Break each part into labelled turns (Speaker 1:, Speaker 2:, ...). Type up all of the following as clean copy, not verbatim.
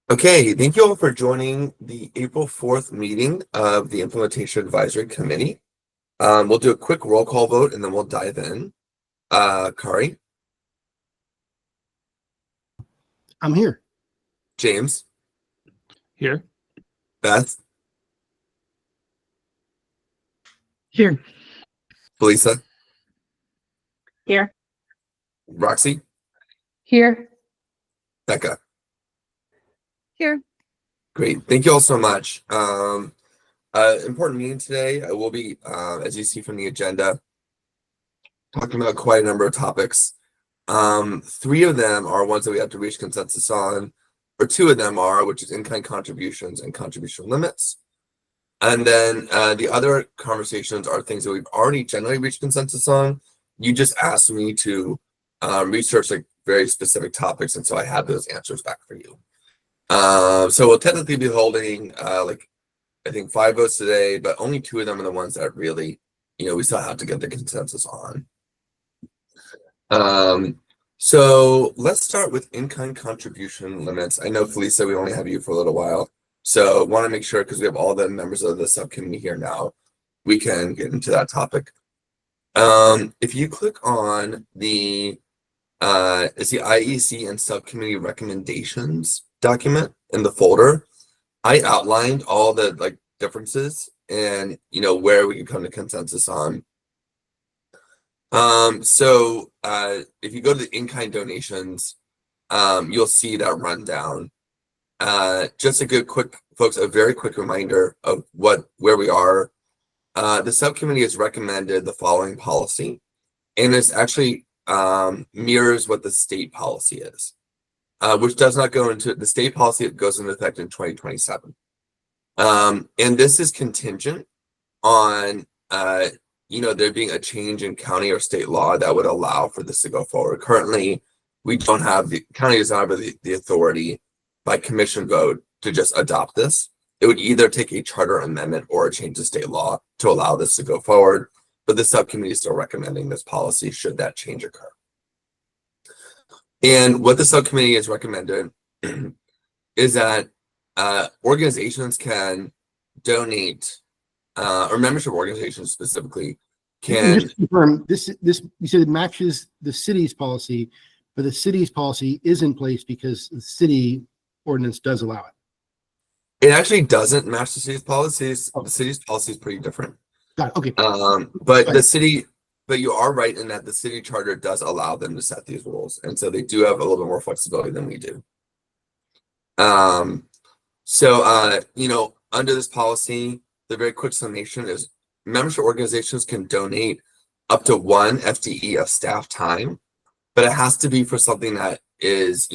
Speaker 1: Okay, thank you all for joining the April 4th meeting of the Implementation Advisory Committee. We'll do a quick roll call vote and then we'll dive in. Kari,
Speaker 2: I'm here.
Speaker 1: James,
Speaker 3: Here.
Speaker 1: Beth,
Speaker 4: Here.
Speaker 1: Felisa,
Speaker 4: Here.
Speaker 1: Roxy,
Speaker 4: Here.
Speaker 1: Becca.
Speaker 4: Here.
Speaker 1: Great, thank you all so much. Important meeting today. I will be, as you see from the agenda, talking about quite a number of topics. 3 of them are ones that we have to reach consensus on, or 2 of them are, which is in-kind contributions and contribution limits. And then the other conversations are things that we've already generally reached consensus on. You just asked me to research like very specific topics, and so I have those answers back for you. So we'll technically be holding I think 5 votes today, but only 2 of them are the ones that really, we still have to get the consensus on. So let's start with in-kind contribution limits. I know, Felisa, we only have you for a little while, so want to make sure, because we have all the members of the subcommittee here now, we can get into that topic. If you click on the it's the IEC and subcommittee recommendations document in the folder, I outlined all the differences and where we can come to consensus on. So if you go to the in-kind donations, you'll see that rundown. Just a very quick reminder of where we are. The subcommittee has recommended the following policy, and it's actually mirrors what the state policy is, which does not go into the state policy. It goes into effect in 2027. And this is contingent on there being a change in county or state law that would allow for this to go forward. Currently, we don't have the county does not have the authority by commission vote to just adopt this. It would either take a charter amendment or a change of state law to allow this to go forward. But the subcommittee is still recommending this policy should that change occur. And what the subcommittee has recommended is that organizations can donate, or membership organizations specifically can
Speaker 2: Just to confirm this. You said it matches the city's policy, but the city's policy is in place because the city ordinance does allow it.
Speaker 1: It actually doesn't match the city's policies. The city's policy is pretty different.
Speaker 2: Got it. Okay.
Speaker 1: But you are right in that the city charter does allow them to set these rules, and so they do have a little bit more flexibility than we do. Under this policy, the very quick summation is membership organizations can donate up to 1 FTE of staff time, but it has to be for something that is,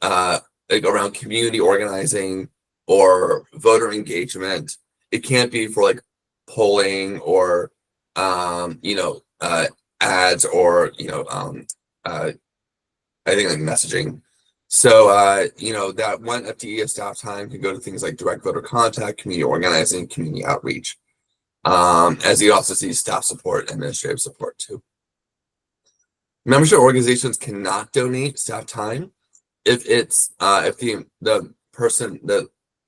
Speaker 1: around community organizing or voter engagement. It can't be for polling or, ads or, I think messaging. So, that 1 FTE of staff time can go to things like direct voter contact, community organizing, community outreach, as you also see staff support, administrative support too. Membership organizations cannot donate staff time if it's if the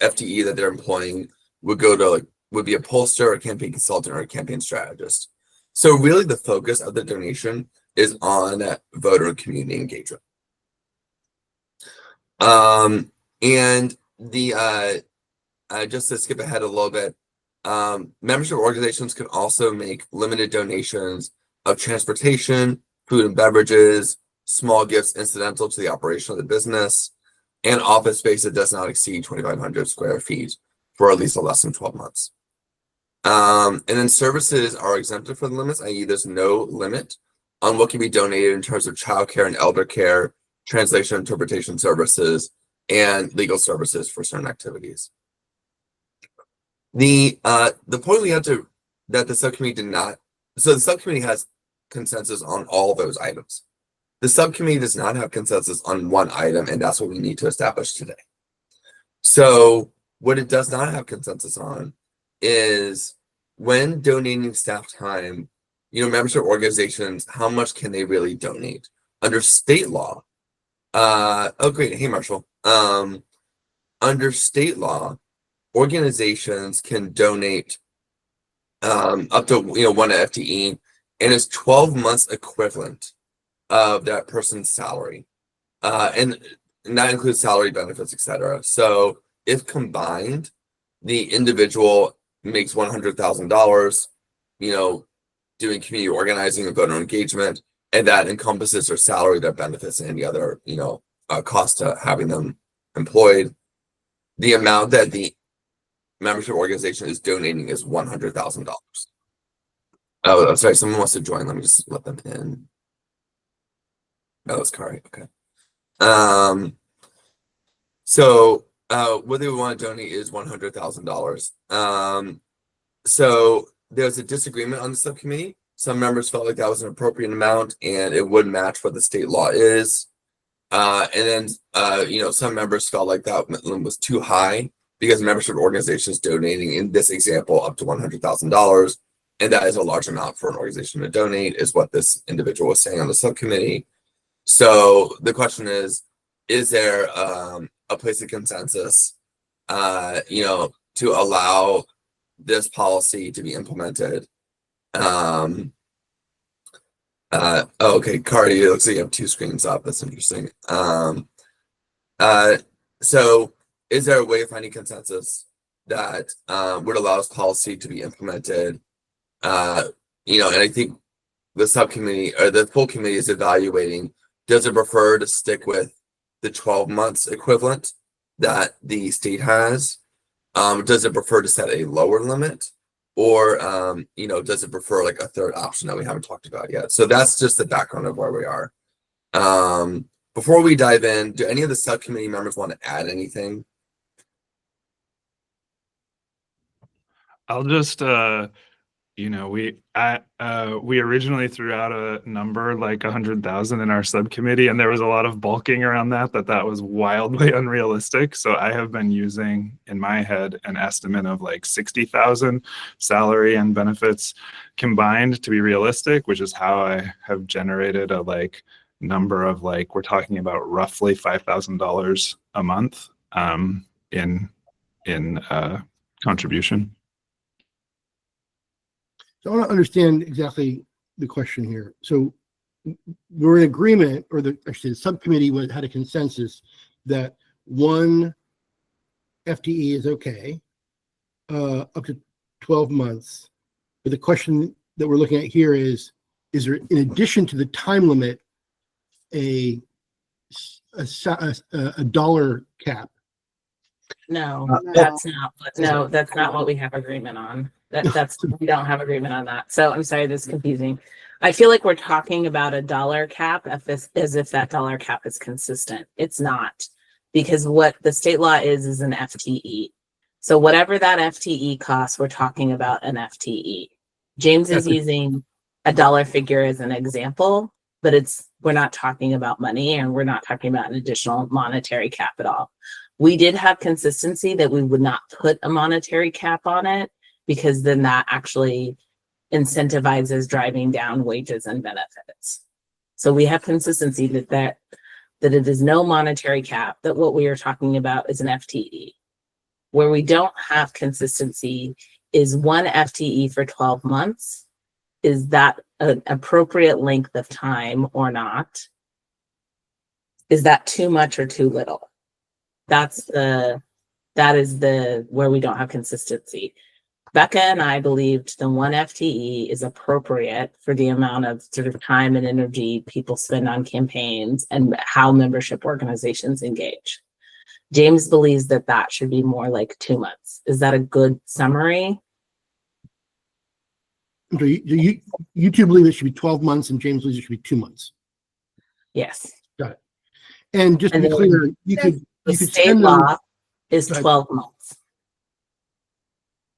Speaker 1: FTE that they're employing would be a pollster, a campaign consultant, or a campaign strategist. So really the focus of the donation is on voter and community engagement. And the just to skip ahead a little bit, membership organizations can also make limited donations of transportation, food and beverages, small gifts incidental to the operation of the business, and office space that does not exceed 2,500 square feet for at least less than 12 months. And then services are exempted from the limits, i.e. there's no limit on what can be donated in terms of childcare and elder care, translation interpretation services, and legal services for certain activities. The point we had that the subcommittee did not, so the subcommittee has consensus on all those items. The subcommittee does not have consensus on one item, and that's what we need to establish today. So what it does not have consensus on is when donating staff time, membership organizations, how much can they really donate? Under state law, oh great, hey Marshall. under state law, organizations can donate up to 1 FTE, and it's 12 months equivalent of that person's salary, and that includes salary, benefits, etc. So if combined, the individual makes $100,000, doing community organizing and voter engagement, and that encompasses their salary, their benefits, and any other cost to having them employed. The amount that the membership organization is donating is $100,000. Oh, sorry, someone wants to join. Let me just let them in. Oh, that's Kari. Okay. So what they would want to donate is $100,000. So there's a disagreement on the subcommittee. Some members felt like that was an appropriate amount and it would match what the state law is. And then some members felt like that was too high because membership organizations donating in this example up to $100,000, and that is a large amount for an organization to donate, is what this individual was saying on the subcommittee. So the question is there a place of consensus, to allow this policy to be implemented? Okay, Cardi, it looks like you have two screens up. That's interesting. So is there a way of finding consensus that would allow this policy to be implemented? And I think the subcommittee or the full committee is evaluating, does it prefer to stick with the 12 months equivalent that the state has? Does it prefer to set a lower limit? Or, does it prefer like a third option that we haven't talked about yet? So that's just the background of where we are. Before we dive in, do any of the subcommittee members want to add anything?
Speaker 3: I'll just, we originally threw out a number like 100,000 in our subcommittee, and there was a lot of balking around that was wildly unrealistic. So I have been using in my head an estimate of like 60,000 salary and benefits combined to be realistic, which is how I have generated a number of we're talking about roughly $5,000 a month in contribution.
Speaker 2: So I want to understand exactly the question here. So we're in agreement, or the subcommittee had a consensus that 1 FTE is okay, up to 12 months. But the question that we're looking at here is there, in addition to the time limit, a dollar cap?
Speaker 5: No, that's not what we have agreement on. We don't have agreement on that. So I'm sorry, this is confusing. I feel like we're talking about a dollar cap as if that dollar cap is consistent. It's not, because what the state law is an FTE. So whatever that FTE costs, we're talking about an FTE. James is using a dollar figure as an example, but we're not talking about money, and we're not talking about an additional monetary cap at all. We did have consistency that we would not put a monetary cap on it, because then that actually incentivizes driving down wages and benefits. So we have consistency that it is no monetary cap, that what we are talking about is an FTE. Where we don't have consistency is 1 FTE for 12 months. Is that an appropriate length of time or not? Is that too much or too little? That is where we don't have consistency. Becca and I believed the 1 FTE is appropriate for the amount of sort of time and energy people spend on campaigns and how membership organizations engage. James believes that should be more like 2 months. Is that a good summary?
Speaker 2: So you two believe it should be 12 months, and James believes it should be 2 months.
Speaker 5: Yes.
Speaker 2: Got it. And just to be clear,
Speaker 5: the state law is 12 months.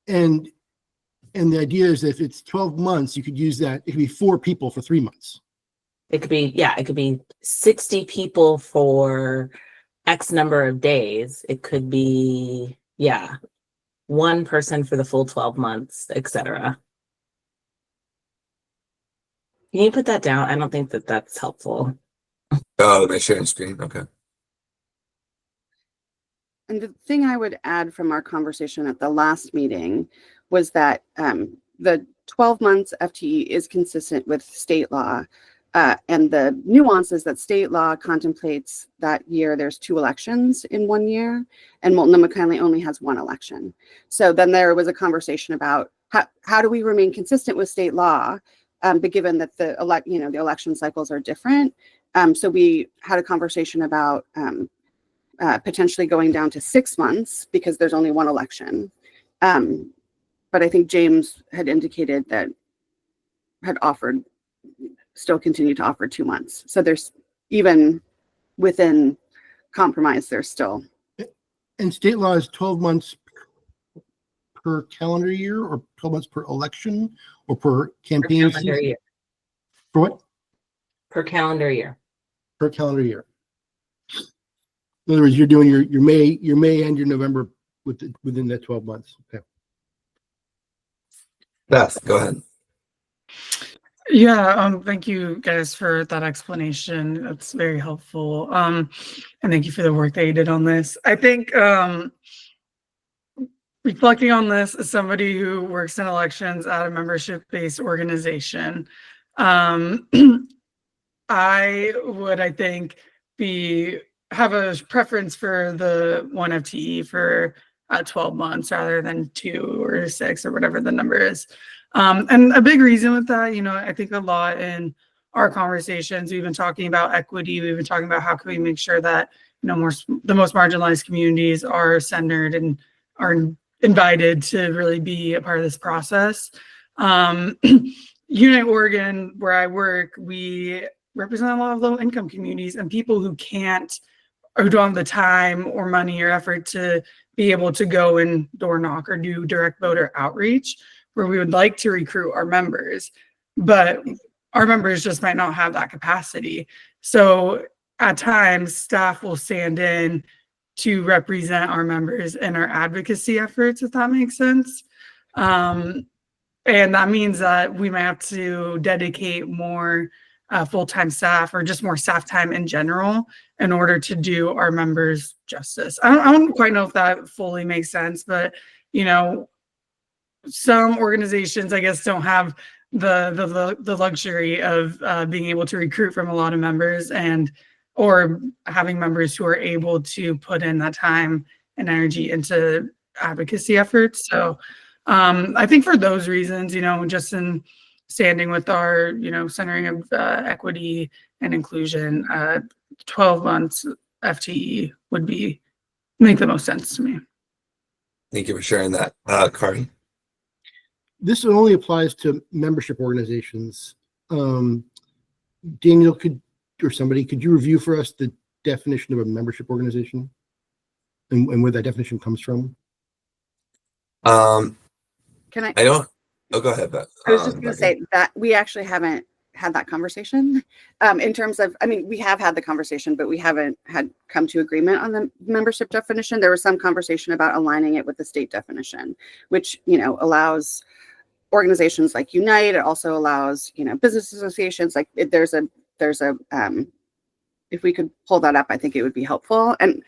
Speaker 2: And the idea is that if it's 12 months, you could use that. It could be 4 people for 3 months.
Speaker 5: It could be 60 people for X number of days. It could be, 1 person for the full 12 months, etc. Can you put that down? I don't think that's helpful.
Speaker 1: Oh, let me share the screen. Okay.
Speaker 6: And the thing I would add from our conversation at the last meeting was that the 12 months FTE is consistent with state law. And the nuance is that state law contemplates that year there's 2 elections in 1 year, and Multnomah-County only has 1 election. So then there was a conversation about how do we remain consistent with state law, but given that the election cycles are different. So we had a conversation about potentially going down to 6 months because there's only 1 election. But I think James had indicated that still continue to offer 2 months. So there's, even within compromise, there's still.
Speaker 2: And state law is 12 months per calendar year, or 12 months per election, or per campaign
Speaker 5: calendar
Speaker 2: season?
Speaker 5: year.
Speaker 2: For what?
Speaker 5: Per calendar year.
Speaker 2: Per calendar year. In other words, you're doing your May and your November within that 12 months. Okay.
Speaker 1: Beth, go ahead.
Speaker 7: Yeah, thank you guys for that explanation. That's very helpful. And thank you for the work that you did on this. I think reflecting on this as somebody who works in elections at a membership-based organization, I would, I think, have a preference for the 1 FTE for 12 months rather than 2 or 6 or whatever the number is. And a big reason with that, I think a lot in our conversations, we've been talking about equity. We've been talking about how can we make sure that, the most marginalized communities are centered and are invited to really be a part of this process. Unite Oregon, where I work, we represent a lot of low income communities and people who can't, or who don't have the time or money or effort to be able to go and door knock or do direct voter outreach, where we would like to recruit our members, but our members just might not have that capacity. So at times, staff will stand in to represent our members in our advocacy efforts, if that makes sense. And that means that we might have to dedicate more full-time staff or just more staff time in general in order to do our members justice. I don't quite know if that fully makes sense, but some organizations, I guess, don't have the luxury of being able to recruit from a lot of members or having members who are able to put in that time and energy into advocacy efforts. So I think for those reasons, just in standing with our, centering of equity and inclusion, 12 months FTE would make the most sense to me.
Speaker 1: Thank you for sharing that, Kari.
Speaker 2: This only applies to membership organizations. Daniel, could you review for us the definition of a membership organization and where that definition comes from?
Speaker 6: Can I?
Speaker 1: I don't. Oh, go ahead, Beth.
Speaker 6: I was just going to say that we actually haven't had that conversation in terms of, we have had the conversation, but we haven't come to agreement on the membership definition. There was some conversation about aligning it with the state definition, which, allows organizations like Unite. It also allows, business associations. Like there's a if we could pull that up, I think it would be helpful. And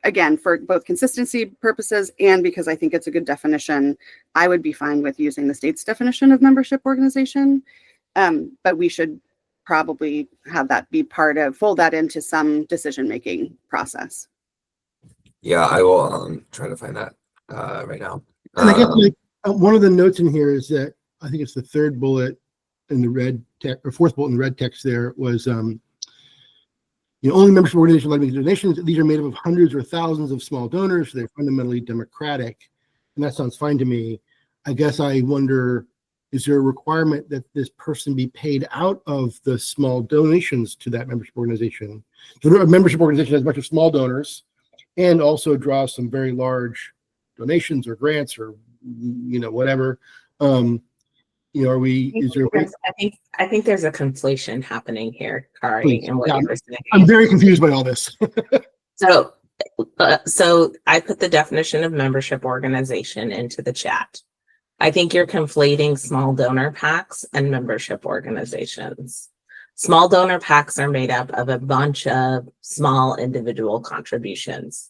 Speaker 6: again, for both consistency purposes and because I think it's a good definition, I would be fine with using the state's definition of membership organization. But we should probably have that be fold that into some decision-making process.
Speaker 1: Yeah, I will try to find that right now.
Speaker 2: And I guess one of the notes in here is that I think it's the 3rd bullet in the red text, or 4th bullet in the red text there was, only membership organizations allowed to make donations. These are made up of hundreds or thousands of small donors. So they're fundamentally democratic. And that sounds fine to me. I guess I wonder, is there a requirement that this person be paid out of the small donations to that membership organization? So a membership organization has a bunch of small donors and also draws some very large donations or grants or, whatever.
Speaker 5: I think there's a conflation happening here, Kari,
Speaker 2: Please.
Speaker 5: and what
Speaker 2: Yeah,
Speaker 5: you were saying.
Speaker 2: I'm very confused by all this.
Speaker 5: So I put the definition of membership organization into the chat. I think you're conflating small donor PACs and membership organizations. Small donor PACs are made up of a bunch of small individual contributions.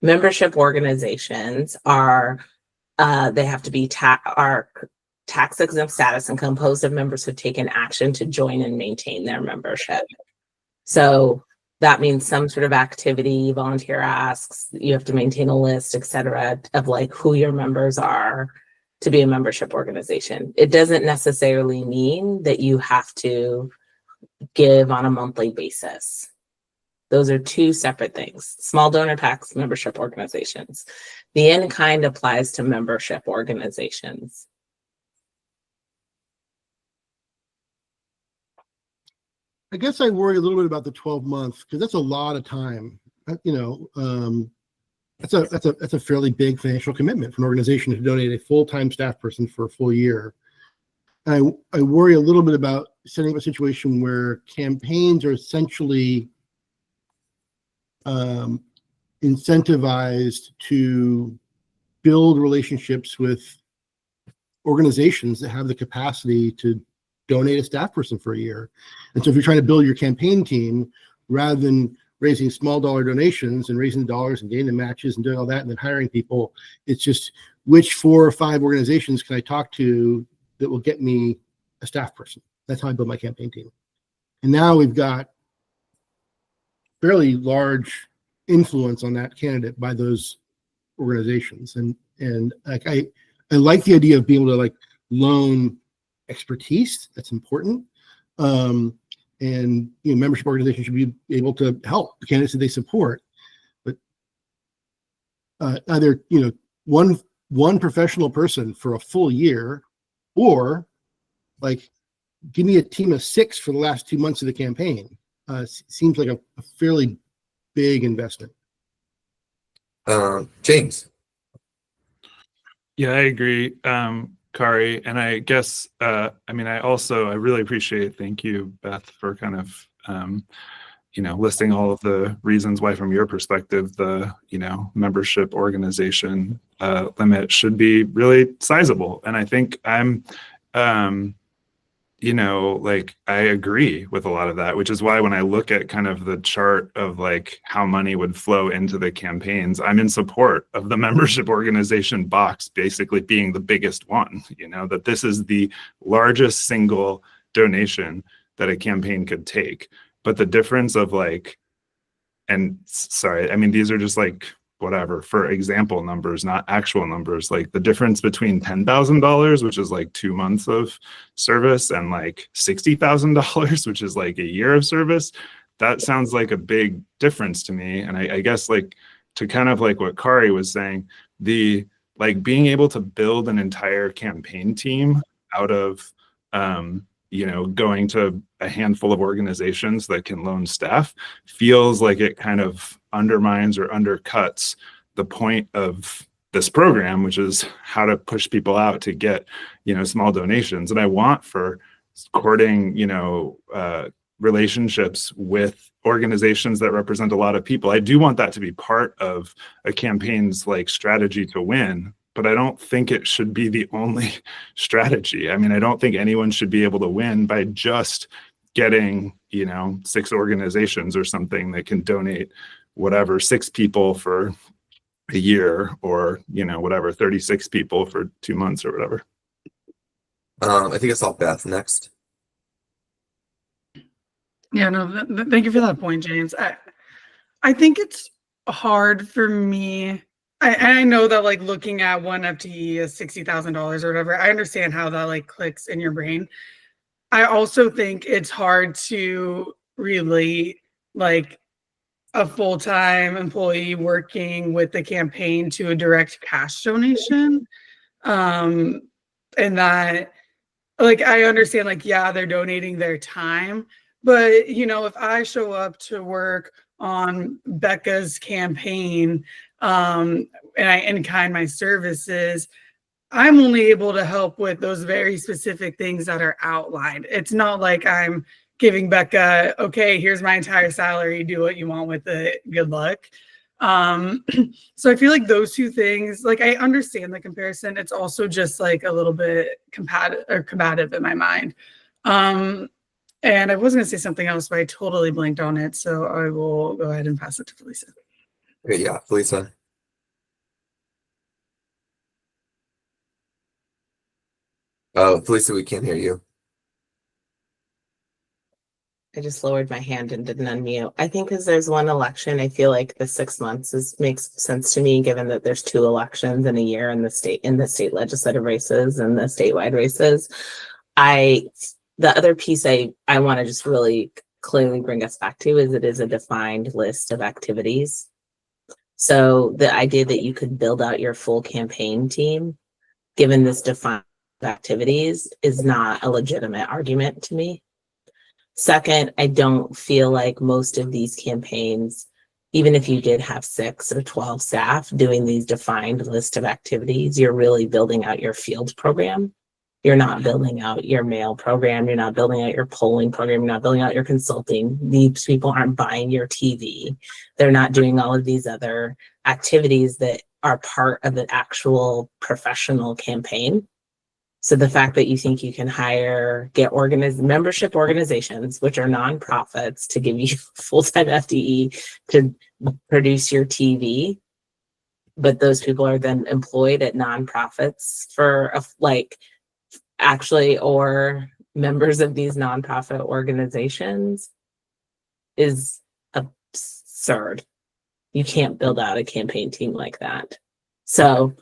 Speaker 5: Membership organizations are, they have to be tax exempt status and composed of members who've taken action to join and maintain their membership. So that means some sort of activity, volunteer asks, you have to maintain a list, et cetera, of like who your members are to be a membership organization. It doesn't necessarily mean that you have to give on a monthly basis. Those are two separate things. Small donor tax membership organizations. The in-kind applies to membership organizations.
Speaker 2: I guess I worry a little bit about the 12 months because that's a lot of time. That's a fairly big financial commitment for an organization to donate a full-time staff person for a full year. I worry a little bit about setting up a situation where campaigns are essentially incentivized to build relationships with organizations that have the capacity to donate a staff person for a year. And so if you're trying to build your campaign team, rather than raising small dollar donations and raising the dollars and getting the matches and doing all that and then hiring people, it's just which 4 or 5 organizations can I talk to that will get me a staff person. That's how I build my campaign team. And now we've got fairly large influence on that candidate by those organizations. And like I like the idea of being able to like loan expertise. That's important. And membership organizations should be able to help the candidates that they support. But either one professional person for a full year, or like give me a team of 6 for the last 2 months of the campaign. Seems like a fairly big investment.
Speaker 1: James.
Speaker 3: Yeah, I agree, Kari. And I guess, I really appreciate, thank you, Beth, for kind of, listing all of the reasons why, from your perspective, the, membership organization limit should be really sizable. And I think I agree with a lot of that, which is why when I look at kind of the chart of like how money would flow into the campaigns, I'm in support of the membership organization box basically being the biggest one, that this is the largest single donation that a campaign could take. But the difference of these are just like whatever, for example numbers, not actual numbers, like the difference between $10,000, which is like 2 months of service, and like $60,000, which is like a year of service, that sounds like a big difference to me. And I guess like to kind of like what Kari was saying, the like being able to build an entire campaign team out of going to a handful of organizations that can loan staff feels like it kind of undermines or undercuts the point of this program, which is how to push people out to get, small donations. And I want for courting, relationships with organizations that represent a lot of people. I do want that to be part of a campaign's like strategy to win, but I don't think it should be the only strategy. I mean, I don't think anyone should be able to win by just getting, 6 organizations or something that can donate whatever, 6 people for a year, or, 36 people for 2 months or whatever.
Speaker 1: I think it's all Beth next.
Speaker 7: Yeah, no, thank you for that point, James. I think it's hard for me. I know that like looking at one FTE is $60,000 or whatever. I understand how that like clicks in your brain. I also think it's hard to relate like a full-time employee working with the campaign to a direct cash donation. And that like I understand like, yeah, they're donating their time. But, if I show up to work on Becca's campaign and I in-kind my services, I'm only able to help with those very specific things that are outlined. It's not like I'm giving Becca, okay, here's my entire salary, do what you want with it, good luck. So I feel like those two things, like I understand the comparison. It's also just like a little bit combative in my mind. And I was going to say something else, but I totally blanked on it. So I will go ahead and pass it to Felisa.
Speaker 1: Okay, yeah, Felisa. Oh, Felicia, we can't hear you.
Speaker 5: I just lowered my hand and didn't unmute. I think because there's one election, I feel like the 6 months makes sense to me, given that there's 2 elections in a year in the state legislative races and the statewide races. The other piece I want to just really clearly bring us back to is it is a defined list of activities. So the idea that you could build out your full campaign team, given this defined activities, is not a legitimate argument to me. Second, I don't feel like most of these campaigns, even if you did have 6 or 12 staff doing these defined list of activities, you're really building out your field program. You're not building out your mail program. You're not building out your polling program. You're not building out your consulting. These people aren't buying your TV. They're not doing all of these other activities that are part of an actual professional campaign. So the fact that you think you can get membership organizations, which are nonprofits, to give you full-time FTE to produce your TV, but those people are then employed at nonprofits or members of these nonprofit organizations, is absurd. You can't build out a campaign team like that. So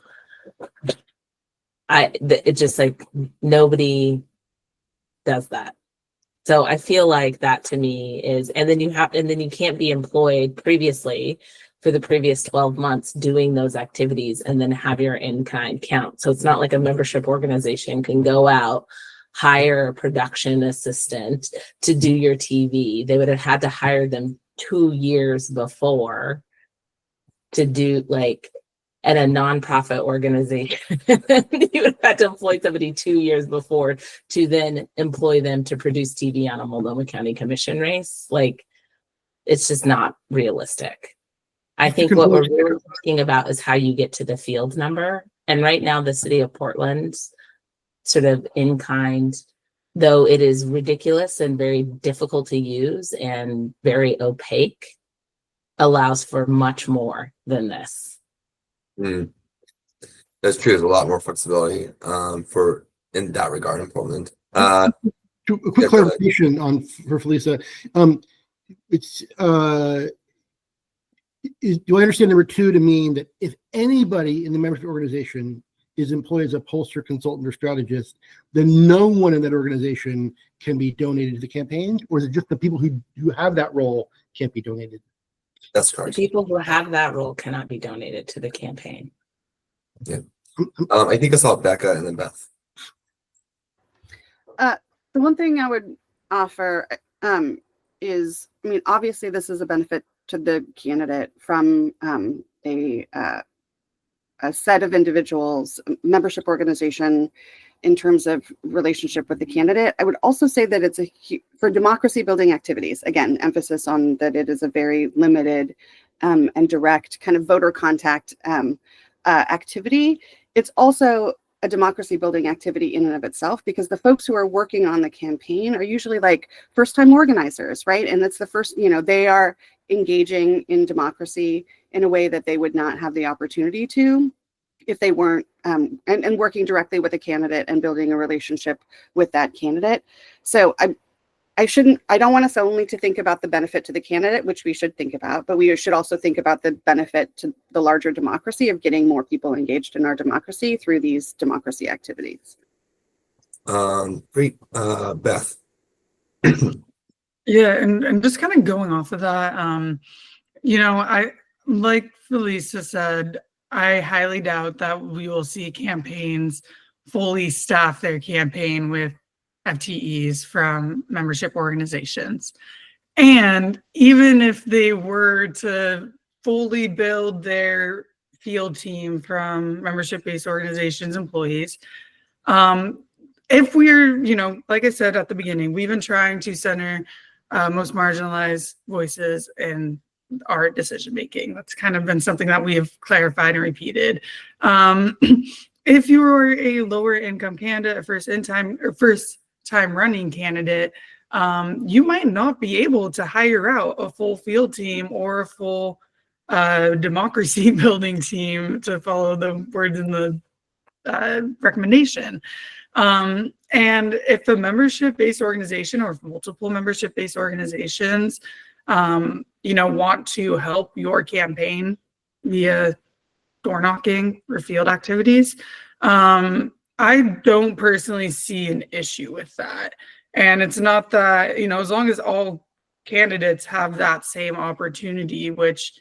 Speaker 5: it's just like nobody does that. So I feel like that to me is, and then you can't be employed previously for the previous 12 months doing those activities and then have your in-kind count. So it's not like a membership organization can go out, hire a production assistant to do your TV. They would have had to hire them 2 years before to do, like, at a nonprofit organization. You would have had to employ somebody 2 years before to then employ them to produce TV on a Multnomah County Commission race. Like, it's just not realistic. I think what we're really talking about is how you get to the field number. And right now, the city of Portland's sort of in-kind, though it is ridiculous and very difficult to use and very opaque, allows for much more than this.
Speaker 1: That's true. There's a lot more flexibility in that regard in Portland.
Speaker 2: A quick clarification for Felisa. Do I understand number 2 to mean that if anybody in the membership organization is employed as a pollster, consultant, or strategist, then no one in that organization can be donated to the campaign? Or is it just the people who have that role can't be donated?
Speaker 1: That's
Speaker 5: The
Speaker 1: correct.
Speaker 5: people who have that role cannot be donated to the campaign.
Speaker 1: Yeah. I think I saw Becca and then Beth.
Speaker 6: The one thing I would offer is, I mean, obviously this is a benefit to the candidate from a set of individuals, membership organization, in terms of relationship with the candidate. I would also say that it's for democracy building activities, again, emphasis on that it is a very limited and direct kind of voter contact activity. It's also a democracy building activity in and of itself, because the folks who are working on the campaign are usually like first time organizers, right? And it's the first, they are engaging in democracy in a way that they would not have the opportunity to if they weren't and working directly with a candidate and building a relationship with that candidate. So I don't want us only to think about the benefit to the candidate, which we should think about, but we should also think about the benefit to the larger democracy of getting more people engaged in our democracy through these democracy activities.
Speaker 1: Great. Beth.
Speaker 7: Yeah, and just kind of going off of that, I, like Felisa said, I highly doubt that we will see campaigns fully staff their campaign with FTEs from membership organizations. And even if they were to fully build their field team from membership-based organizations, employees, if we're, like I said at the beginning, we've been trying to center most marginalized voices in our decision making. That's kind of been something that we have clarified and repeated. If you were a lower income candidate, a first time running candidate, you might not be able to hire out a full field team or a full democracy building team, to follow the words in the recommendation. And if a membership-based organization or if multiple membership-based organizations, want to help your campaign via door knocking or field activities, I don't personally see an issue with that. And it's not that, as long as all candidates have that same opportunity, which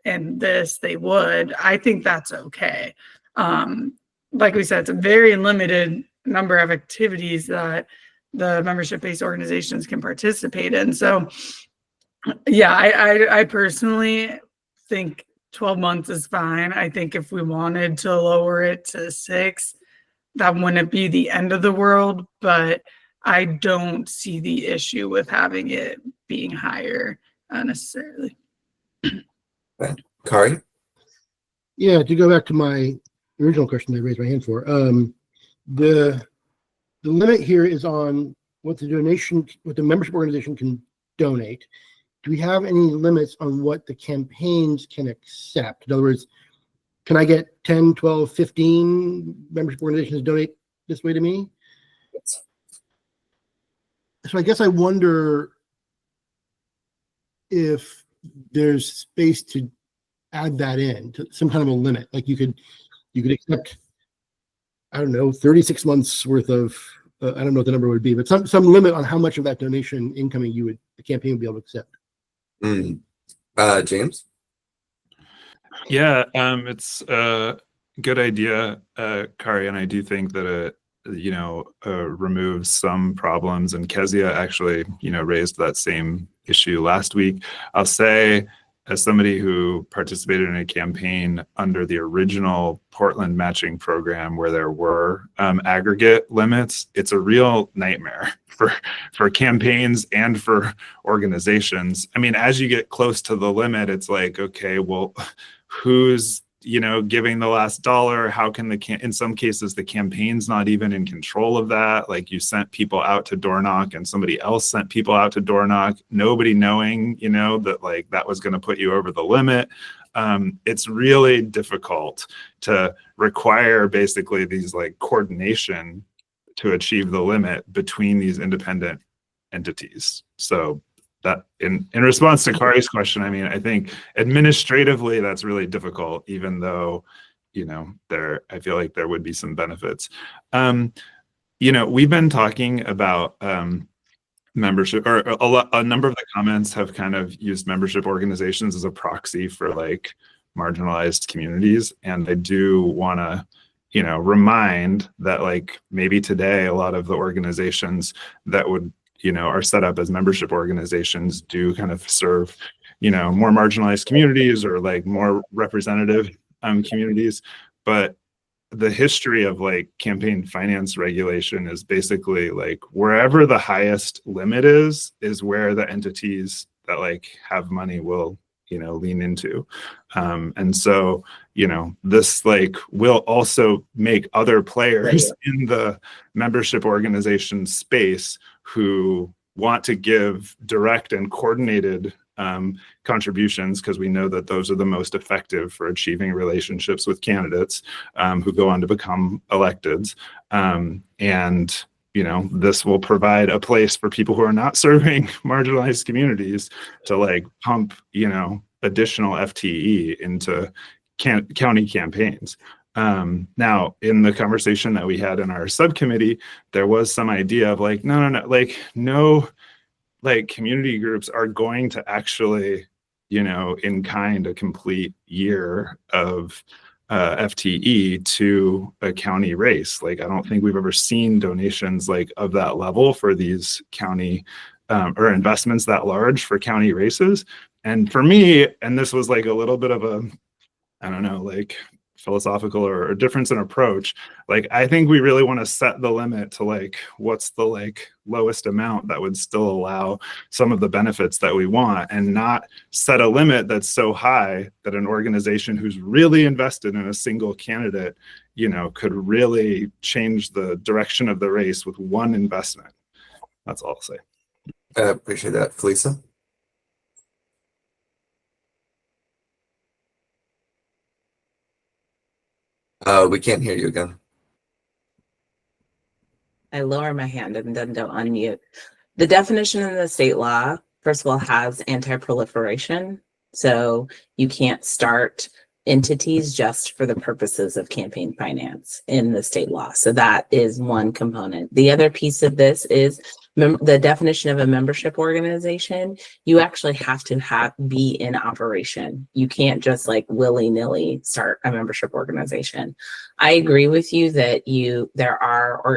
Speaker 7: in this they would, I think that's okay. Like we said, it's a very limited number of activities that the membership-based organizations can participate in. So yeah, I personally think 12 months is fine. I think if we wanted to lower it to 6, that wouldn't be the end of the world, but I don't see the issue with having it being higher necessarily.
Speaker 1: Kari?
Speaker 2: Yeah, to go back to my original question I raised my hand for, the limit here is on what the membership organization can donate. Do we have any limits on what the campaigns can accept? In other words, can I get 10, 12, 15 membership organizations donate this way to me? So I guess I wonder if there's space to add that in to some kind of a limit. Like you could accept, I don't know, 36 months worth of, I don't know what the number would be, but some limit on how much of that donation incoming the campaign would be able to accept.
Speaker 1: James?
Speaker 3: Yeah, it's a good idea, Kari, and I do think that it, removes some problems. And Kezia actually, raised that same issue last week. I'll say, as somebody who participated in a campaign under the original Portland matching program where there were aggregate limits, it's a real nightmare for campaigns and for organizations. I mean, as you get close to the limit, it's like, okay, well, who's giving the last dollar? How can in some cases the campaign's not even in control of that? Like you sent people out to door knock and somebody else sent people out to door knock, nobody knowing, that like that was going to put you over the limit. It's really difficult to require basically these like coordination to achieve the limit between these independent entities. So that in response to Kari's question, I mean, I think administratively that's really difficult, even though, I feel like there would be some benefits. We've been talking about membership, or a number of the comments have kind of used membership organizations as a proxy for like marginalized communities. And I do want to, remind that like maybe today a lot of the organizations that would are set up as membership organizations do kind of serve, more marginalized communities or like more representative communities. But the history of like campaign finance regulation is basically like wherever the highest limit is where the entities that like have money will, lean into. And so, this like will also make other players in the membership organization space who want to give direct and coordinated contributions, because we know that those are the most effective for achieving relationships with candidates who go on to become electeds. And this will provide a place for people who are not serving marginalized communities to like pump, additional FTE into county campaigns. Now, in the conversation that we had in our subcommittee, there was some idea of like, no, community groups are going to actually, in kind a complete year of FTE to a county race. Like, I don't think we've ever seen donations like of that level for these county or investments that large for county races. And for me, and this was like a little bit of a, I don't know, like philosophical or difference in approach. Like, I think we really want to set the limit to like, what's the like lowest amount that would still allow some of the benefits that we want, and not set a limit that's so high that an organization who's really invested in a single candidate, could really change the direction of the race with one investment. That's all I'll say.
Speaker 1: I appreciate that. Felisa? We can't hear you again.
Speaker 5: I lower my hand and then don't unmute. The definition in the state law, first of all, has anti-proliferation. So you can't start entities just for the purposes of campaign finance in the state law. So that is one component. The other piece of this is the definition of a membership organization. You actually have to be in operation. You can't just like willy-nilly start a membership organization. I agree with you that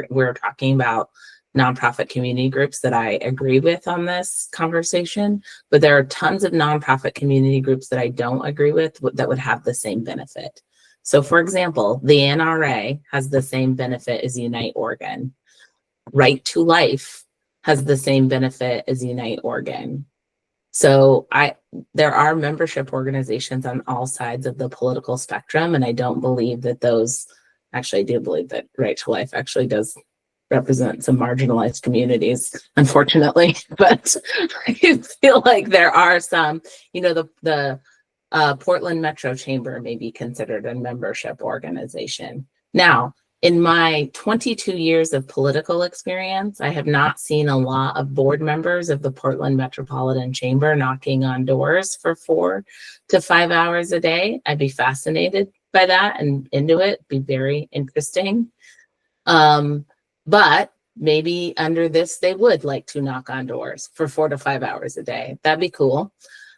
Speaker 5: we're talking about nonprofit community groups that I agree with on this conversation, but there are tons of nonprofit community groups that I don't agree with that would have the same benefit. So for example, the NRA has the same benefit as Unite Oregon. Right to Life has the same benefit as Unite Oregon. So there are membership organizations on all sides of the political spectrum, and I don't believe that those, actually I do believe that Right to Life actually does represent some marginalized communities, unfortunately, but I feel like there are some, the Portland Metro Chamber may be considered a membership organization. Now, in my 22 years of political experience, I have not seen a lot of board members of the Portland Metropolitan Chamber knocking on doors for 4 to 5 hours a day. I'd be fascinated by that and into it, be very interesting. But maybe under this, they would like to knock on doors for 4 to 5 hours a day. That'd be cool.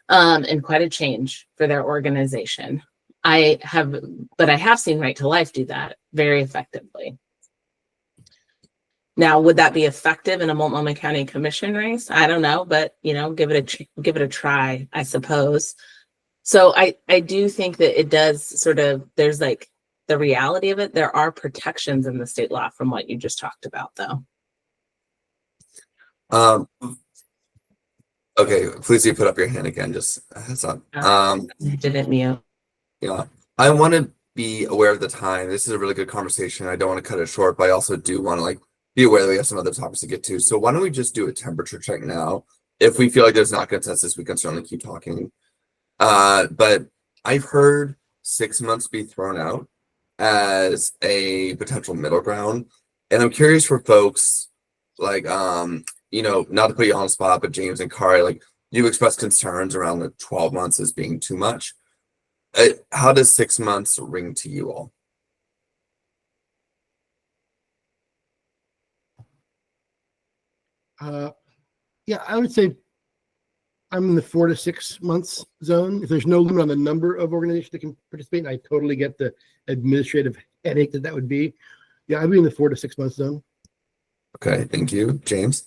Speaker 5: And quite a change for their organization. I have seen Right to Life do that very effectively. Now, would that be effective in a Multnomah County Commission race? I don't know, but give it a try, I suppose. So I do think that it does sort of, there's like the reality of it. There are protections in the state law from what you just talked about, though.
Speaker 1: Okay, please do put up your hand again, just heads up.
Speaker 5: Didn't mute.
Speaker 1: Yeah, I want to be aware of the time. This is a really good conversation. I don't want to cut it short, but I also do want to be aware that we have some other topics to get to. So why don't we just do a temperature check now? If we feel like there's not consensus, we can certainly keep talking. But I've heard 6 months be thrown out as a potential middle ground, and I'm curious for folks not to put you on the spot, but James and Kari, you expressed concerns around the 12 months as being too much. How does 6 months ring to you all?
Speaker 2: Yeah, I would say I'm in the 4 to 6 months zone. If there's no limit on the number of organizations that can participate, I totally get the administrative headache that would be. Yeah, I'd be in the 4 to 6 months zone.
Speaker 1: Okay, thank you. James?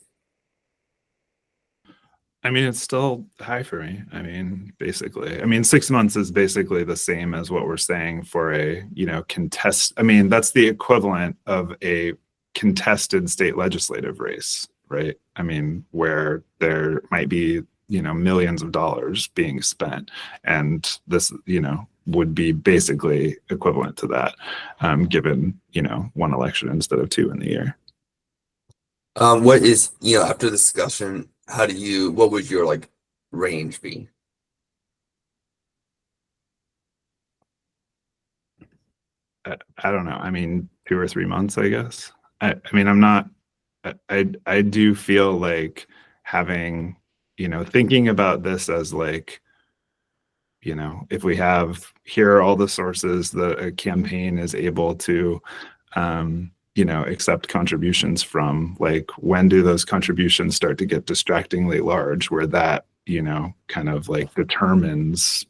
Speaker 3: I mean, it's still high for me. I mean, basically, 6 months is basically the same as what we're saying for a, contest. I mean, that's the equivalent of a contested state legislative race, right? I mean, where there might be, millions of dollars being spent. And this, would be basically equivalent to that, given, one election instead of 2 in the year.
Speaker 1: What is, after discussion, what would your range be?
Speaker 3: I don't know. I mean, 2 or 3 months, I guess. I do feel like having, thinking about this as if we have, here are all the sources that a campaign is able to, accept contributions from, when do those contributions start to get distractingly large, where that, kind of determines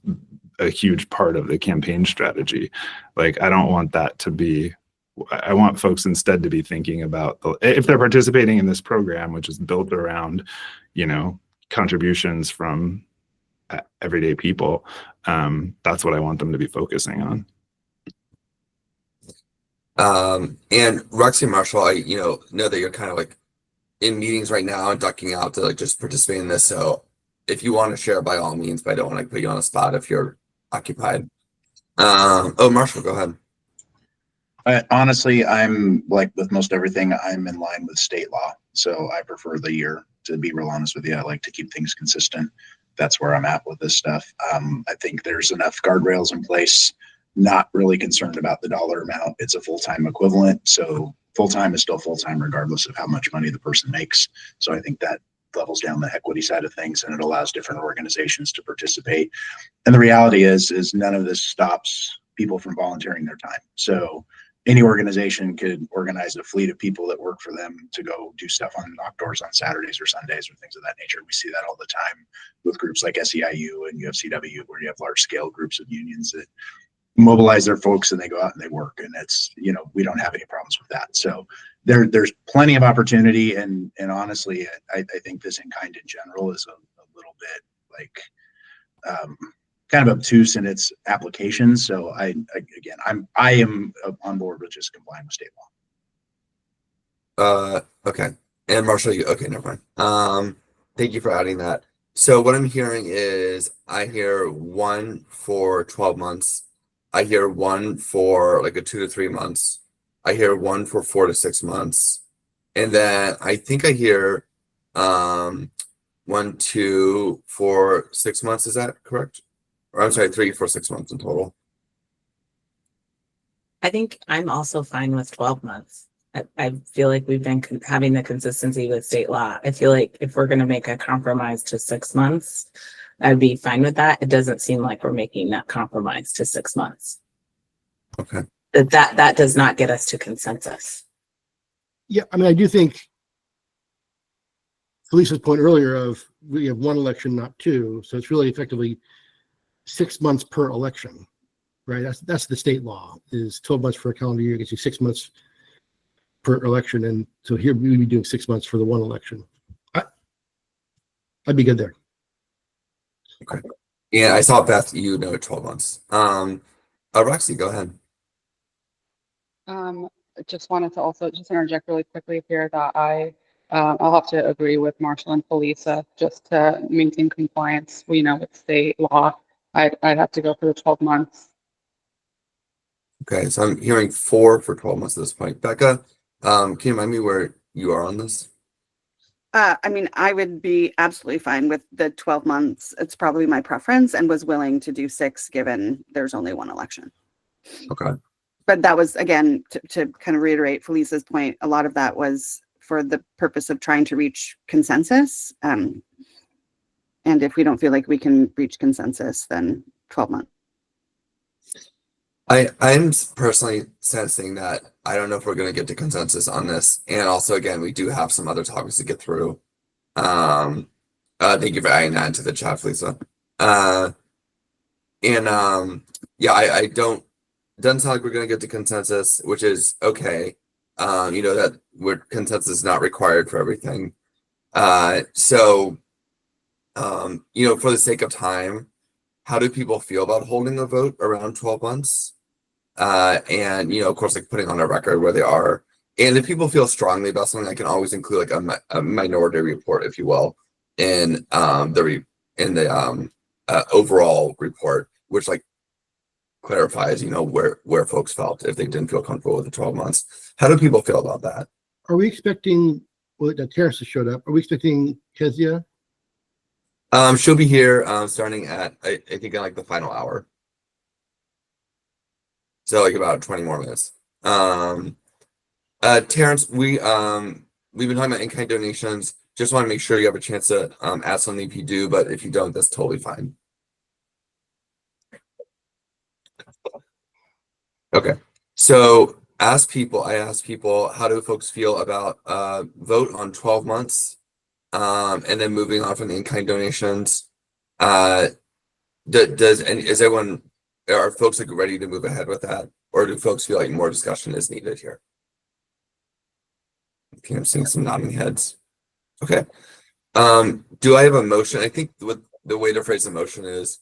Speaker 3: a huge part of the campaign strategy. I don't want that to be, I want folks instead to be thinking about, if they're participating in this program, which is built around, contributions from everyday people, that's what I want them to be focusing on.
Speaker 1: And Roxy and Marshall, I know that you're kind of in meetings right now and ducking out to just participate in this. So if you want to share, by all means, but I don't want to put you on a spot if you're occupied. Marshall, go ahead.
Speaker 8: Honestly, I'm with most everything, I'm in line with state law. So I prefer the year, to be real honest with you. I like to keep things consistent. That's where I'm at with this stuff. I think there's enough guardrails in place not really concerned about the dollar amount. It's a full-time equivalent. So full-time is still full-time regardless of how much money the person makes. So I think that levels down the equity side of things, and it allows different organizations to participate. And the reality is none of this stops people from volunteering their time. So any organization could organize a fleet of people that work for them to go do stuff on knock doors on Saturdays or Sundays or things of that nature. We see that all the time with groups like SEIU and UFCW, where you have large scale groups of unions that mobilize their folks and they go out and they work. And it's, you know, we don't have any problems with that. So there's plenty of opportunity. And honestly, I think this in kind in general is a little bit like, kind of obtuse in its application. So I am on board with just complying with state law.
Speaker 1: Okay. And Marshall, okay, never mind. Thank you for adding that. So what I'm hearing is I hear one for 12 months. I hear one for like a 2 to 3 months. I hear one for 4 to 6 months. And then I think I hear 1, 2 for 6 months. Is that correct? Or I'm sorry, 3 for 6 months in total.
Speaker 5: I think I'm also fine with 12 months. I feel like we've been having the consistency with state law. I feel like if we're going to make a compromise to 6 months, I'd be fine with that. It doesn't seem like we're making that compromise to 6 months.
Speaker 1: Okay.
Speaker 5: That does not get us to consensus.
Speaker 2: Yeah, I mean, I do think Felicia's point earlier of we have one election, not two. So it's really effectively 6 months per election, right? That's the state law, is 12 months for a calendar year, gets you 6 months per election. And so here we'd be doing 6 months for the one election. I'd be good there.
Speaker 1: Okay. Yeah, I saw Beth, 12 months. Roxy, go ahead.
Speaker 9: Just wanted to also just interject really quickly here that I'll have to agree with Marshall and Felisa just to maintain compliance, with state law. I'd have to go for the 12 months.
Speaker 1: Okay, so I'm hearing 4 for 12 months at this point. Becca, can you remind me where you are on this?
Speaker 6: I mean, I would be absolutely fine with the 12 months. It's probably my preference, and was willing to do 6 given there's only one election.
Speaker 1: Okay.
Speaker 6: But that was, again, to kind of reiterate Felisa's point, a lot of that was for the purpose of trying to reach consensus. And if we don't feel like we can reach consensus, then 12 months.
Speaker 1: I'm personally sensing that I don't know if we're going to get to consensus on this. And also, again, we do have some other topics to get through. Thank you for adding that into the chat, Lisa. I don't, doesn't sound like we're going to get to consensus, which is okay. That consensus is not required for everything. For the sake of time, how do people feel about holding a vote around 12 months? Of course, like putting on a record where they are. And if people feel strongly about something, I can always include like a minority report, if you will, in the overall report, which like clarifies, where folks felt if they didn't feel comfortable with the 12 months. How do people feel about that?
Speaker 2: Are we expecting, Terrence has showed up. Are we expecting Kezia?
Speaker 1: She'll be here starting at I think in like the final hour. So like about 20 more minutes. Terrence, we've been talking about in-kind donations. Just want to make sure you have a chance to ask something if you do, but if you don't, that's totally fine. Okay. So I asked people, how do folks feel about vote on 12 months? And then moving on from the in-kind donations. Are folks like ready to move ahead with that? Or do folks feel like more discussion is needed here? Okay, I'm seeing some nodding heads. Okay. Do I have a motion? I think the way to phrase the motion is,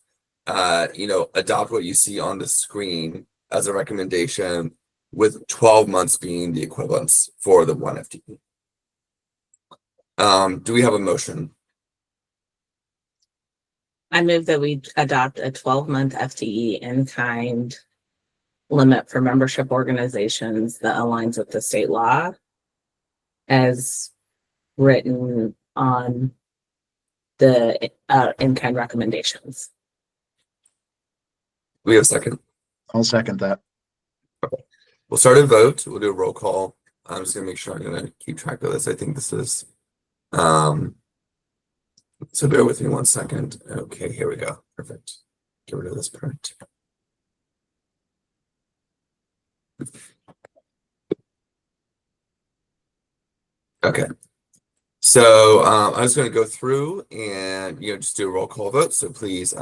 Speaker 1: adopt what you see on the screen as a recommendation, with 12 months being the equivalence for the 1 FTE. Do we have a motion?
Speaker 5: I move that we adopt a 12-month FTE in-kind limit for membership organizations that aligns with the state law as written on the in-kind recommendations.
Speaker 1: We have a second.
Speaker 8: I'll second that.
Speaker 1: We'll start a vote. We'll do a roll call. I'm just gonna make sure I'm gonna keep track of this. I think this is, so bear with me 1 second. Okay, here we go. Perfect. Get rid of this print. Okay. So I'm just going to go through and just do a roll call vote. So please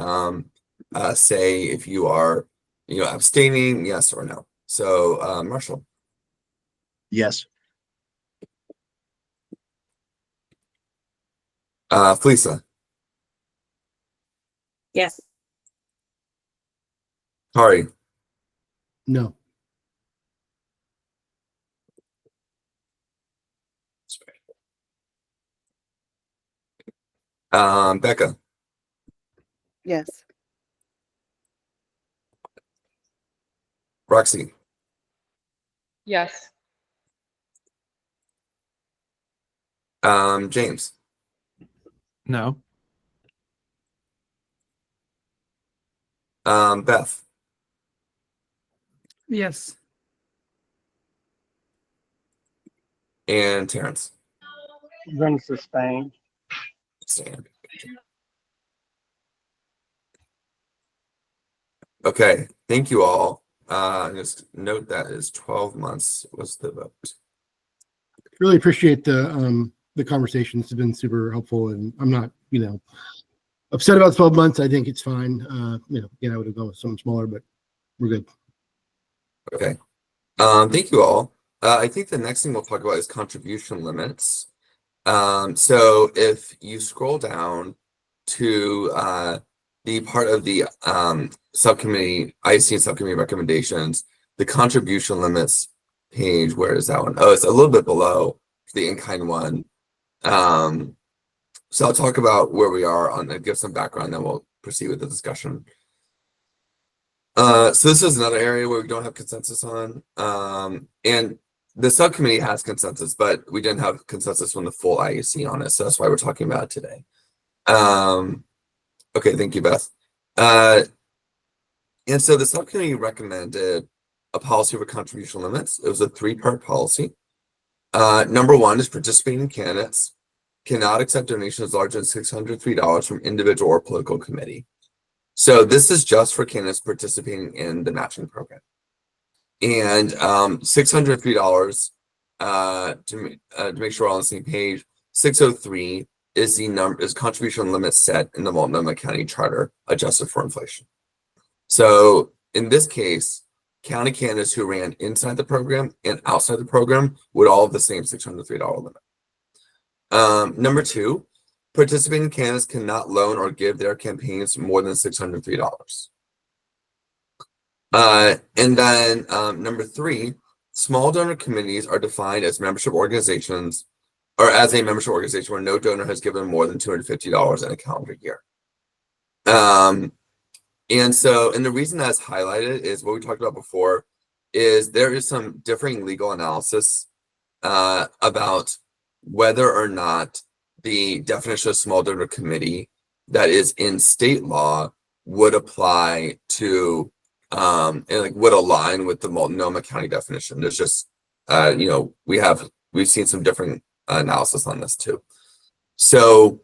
Speaker 1: say if you are abstaining, yes or no. So Marshall,
Speaker 8: Yes.
Speaker 1: Felisa,
Speaker 5: Yes.
Speaker 1: Kari,
Speaker 2: No.
Speaker 1: Becca,
Speaker 6: Yes.
Speaker 1: Roxy,
Speaker 9: Yes.
Speaker 1: James,
Speaker 3: No.
Speaker 1: Beth,
Speaker 7: Yes.
Speaker 1: and Terrence.
Speaker 10: Then sustain.
Speaker 1: Stand. Okay, thank you all. Just note that is 12 months was the vote.
Speaker 2: Really appreciate the conversation. It's been super helpful, and I'm not, upset about 12 months. I think it's fine. Again, I would have gone with something smaller, but we're good.
Speaker 1: Okay. Thank you all. I think the next thing we'll talk about is contribution limits. So if you scroll down to the part of the subcommittee, IC and subcommittee recommendations, the contribution limits page, where is that one? Oh, it's a little bit below the in-kind one. So I'll talk about where we are on and give some background, then we'll proceed with the discussion. So this is another area where we don't have consensus on. And the subcommittee has consensus, but we didn't have consensus from the full IUC on it. So that's why we're talking about it today. Okay, thank you, Beth. And so the subcommittee recommended a policy for contribution limits. It was a 3-part policy. Number 1 is participating candidates cannot accept donations larger than $603 from individual or political committee. So this is just for candidates participating in the matching program. And $603, to make sure we're all on the same page, 603 is the number, is contribution limit set in the Multnomah County Charter adjusted for inflation. So in this case, county candidates who ran inside the program and outside the program would all have the same $603 limit. Number 2, participating candidates cannot loan or give their campaigns more than $603. And then number 3, small donor committees are defined as membership organizations, or as a membership organization where no donor has given more than $250 in a calendar year. And the reason that's highlighted is what we talked about before, is there is some differing legal analysis about whether or not the definition of small donor committee that is in state law would apply to and would align with the Multnomah County definition. There's just we've seen some different analysis on this too. So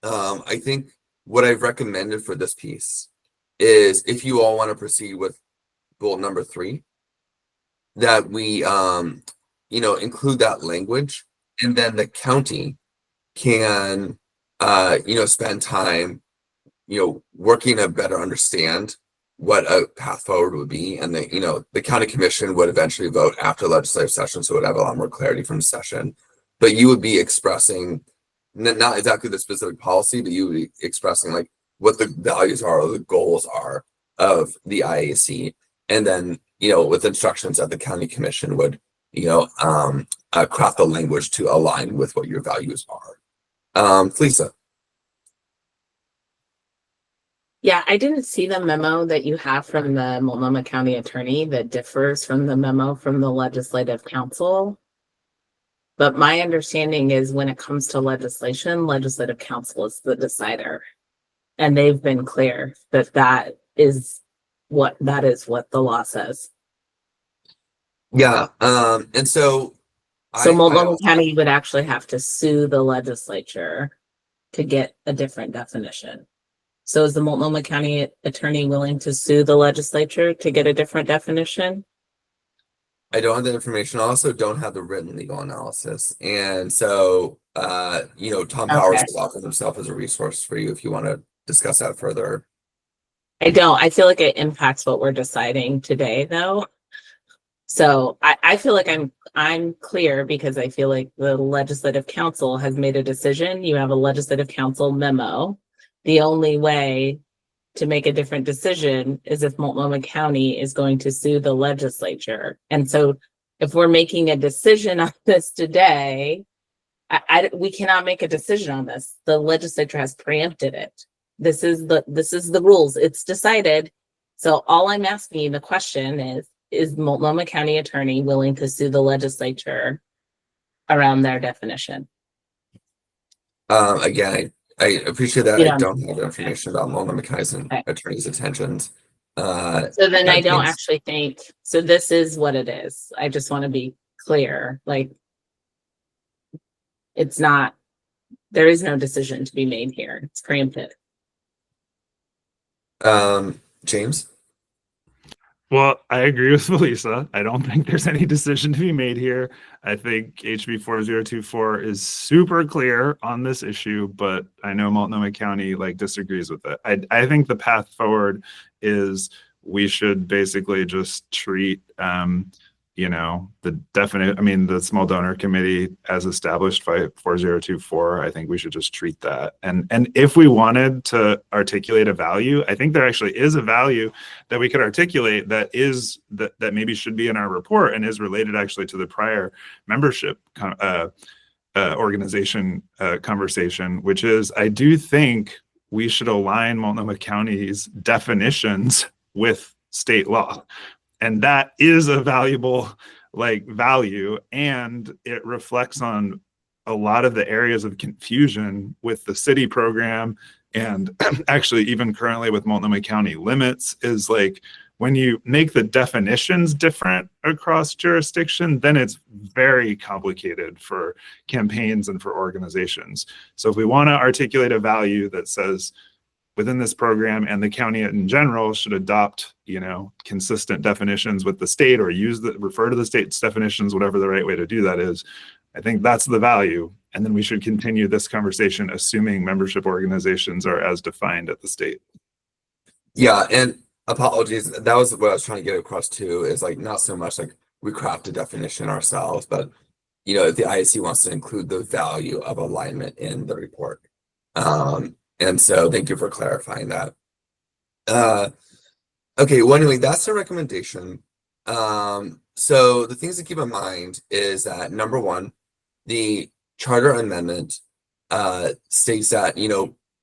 Speaker 1: I think what I've recommended for this piece is, if you all want to proceed with bullet number 3, that we include that language, and then the county can spend time working to better understand what a path forward would be, and the county commission would eventually vote after legislative session, so it would have a lot more clarity from the session. But you would be expressing not exactly the specific policy, but you would be expressing like what the values are or the goals are of the IAC, and then with instructions that the county commission would craft the language to align with what your values are. Felisa.
Speaker 5: Yeah, I didn't see the memo that you have from the Multnomah County Attorney that differs from the memo from the Legislative Council. But my understanding is when it comes to legislation, Legislative Council is the decider. And they've been clear that that is what the law says.
Speaker 1: Yeah. And so
Speaker 5: So Multnomah
Speaker 1: also-
Speaker 5: County would actually have to sue the legislature to get a different definition. So is the Multnomah County attorney willing to sue the legislature to get a different definition?
Speaker 1: I don't have the information. I also don't have the written legal analysis. And so, Tom Powers
Speaker 5: Okay.
Speaker 1: has offered himself as a resource for you if you want to discuss that further.
Speaker 5: I don't. I feel like it impacts what we're deciding today, though. So I feel like I'm clear because I feel like the Legislative Council has made a decision. You have a Legislative Council memo. The only way to make a different decision is if Multnomah County is going to sue the legislature. And so if we're making a decision on this today, we cannot make a decision on this. The legislature has preempted it. This is the rules. It's decided. So all I'm asking the question is Multnomah County attorney willing to sue the legislature around their definition?
Speaker 1: Again, I appreciate that.
Speaker 5: Yeah.
Speaker 1: I don't have information about Multnomah County's attorney's intentions.
Speaker 5: So then I
Speaker 1: that
Speaker 5: don't
Speaker 1: means-
Speaker 5: actually think, so this is what it is. I just want to be clear, like it's not, there is no decision to be made here. It's preempted.
Speaker 1: James?
Speaker 3: Well, I agree with Felisa. I don't think there's any decision to be made here. I think HB 4024 is super clear on this issue, but I know Multnomah County disagrees with it. I think the path forward is we should basically just treat the small donor committee as established by 4024. I think we should just treat that. And if we wanted to articulate a value, I think there actually is a value that we could articulate that maybe should be in our report and is related actually to the prior membership organization conversation, which is I do think we should align Multnomah County's definitions with state law. And that is a valuable value, and it reflects on a lot of the areas of confusion with the city program, and actually even currently with Multnomah County limits is when you make the definitions different across jurisdiction, then it's very complicated for campaigns and for organizations. So if we want to articulate a value that says within this program and the county in general should adopt, consistent definitions with the state or refer to the state's definitions, whatever the right way to do that is, I think that's the value. And then we should continue this conversation, assuming membership organizations are as defined at the state.
Speaker 1: Yeah, and apologies. That was what I was trying to get across too, is not so much we craft a definition ourselves, but if the IAC wants to include the value of alignment in the report. And so thank you for clarifying that. Okay, well, anyway, that's the recommendation. So the things to keep in mind is that number one, the charter amendment states that,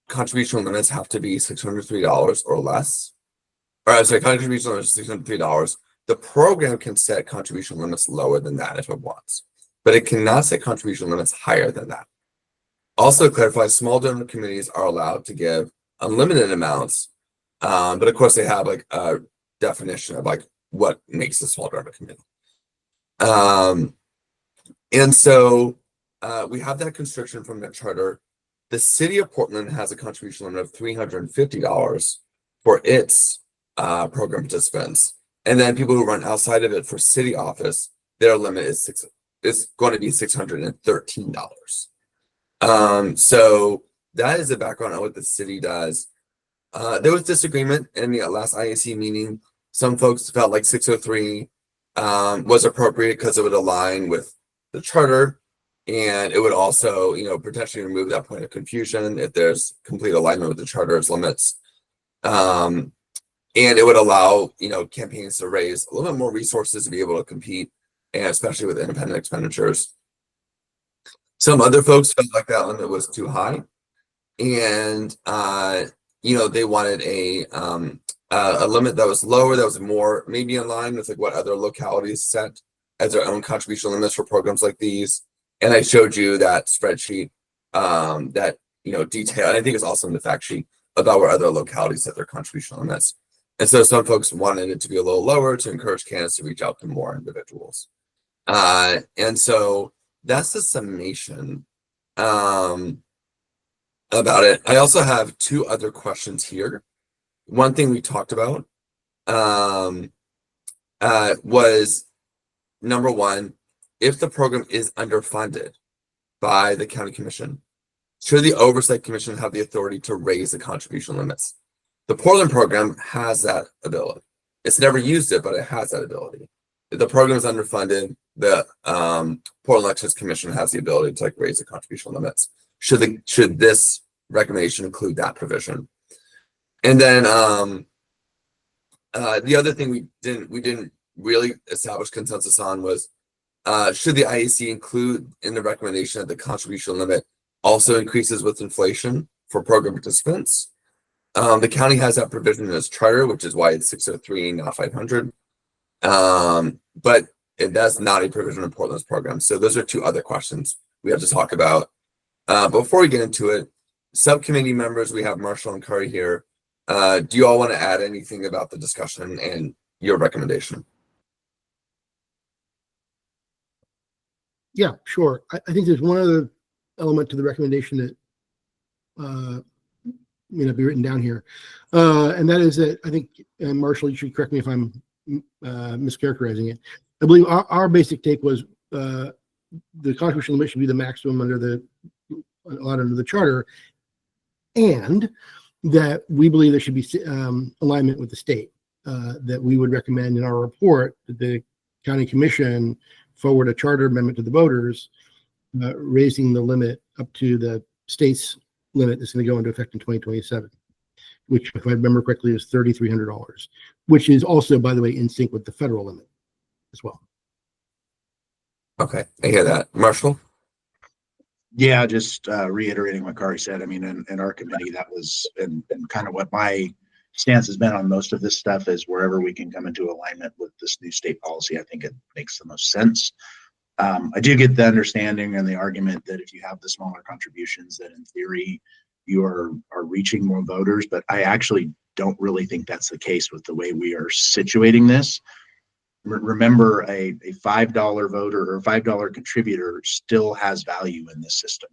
Speaker 1: contribution limits have to be $603 or less. Or I'm sorry, contribution limits $603. The program can set contribution limits lower than that if it wants, but it cannot set contribution limits higher than that. Also clarify, small donor committees are allowed to give unlimited amounts, but of course they have a definition of what makes a small donor committee. And so we have that constriction from the charter. The city of Portland has a contribution limit of $350 for its program participants, and then people who run outside of it for city office, their limit is going to be $613. So that is the background on what the city does. There was disagreement in the last IAC meeting. Some folks felt like 603 was appropriate because it would align with the charter, and it would also, potentially remove that point of confusion if there's complete alignment with the charter's limits. And it would allow, campaigns to raise a little bit more resources to be able to compete, and especially with independent expenditures. Some other folks felt like that limit was too high, and they wanted a limit that was lower, that was more maybe in line with what other localities set as their own contribution limits for programs like these. And I showed you that spreadsheet that detail. And I think it's also in the fact sheet about where other localities set their contribution limits. And so some folks wanted it to be a little lower to encourage candidates to reach out to more individuals. And so that's the summation about it. I also have two other questions here. One thing we talked about was number one, if the program is underfunded by the county commission, should the oversight commission have the authority to raise the contribution limits? The Portland program has that ability. It's never used it, but it has that ability. If the program is underfunded, the Portland Elections Commission has the ability to raise the contribution limits. Should this recommendation include that provision? And then the other thing we didn't really establish consensus on was should the IEC include in the recommendation that the contribution limit also increases with inflation for program participants? The county has that provision in its charter, which is why it's 603, not 500. But that's not a provision in Portland's program. So those are two other questions we have to talk about. Before we get into it, subcommittee members, we have Marshall and Curry here. Do you all want to add anything about the discussion and your recommendation?
Speaker 2: Yeah, sure. I think there's one other element to the recommendation that may not be written down here. And that is that I think, Marshall, you should correct me if I'm mischaracterizing it. I believe our basic take was the contribution limit should be the maximum under the charter, and that we believe there should be alignment with the state, that we would recommend in our report that the county commission forward a charter amendment to the voters, raising the limit up to the state's limit that's going to go into effect in 2027, which, if I remember correctly, is $3,300, which is also, by the way, in sync with the federal limit as well.
Speaker 1: Okay, I hear that. Marshall?
Speaker 8: Yeah, just reiterating what Kari said. I mean, in our committee, that was and kind of what my stance has been on most of this stuff is wherever we can come into alignment with this new state policy, I think it makes the most sense. I do get the understanding and the argument that if you have the smaller contributions, that in theory you are reaching more voters, but I actually don't really think that's the case with the way we are situating this. Remember, a $5 voter or $5 contributor still has value in this system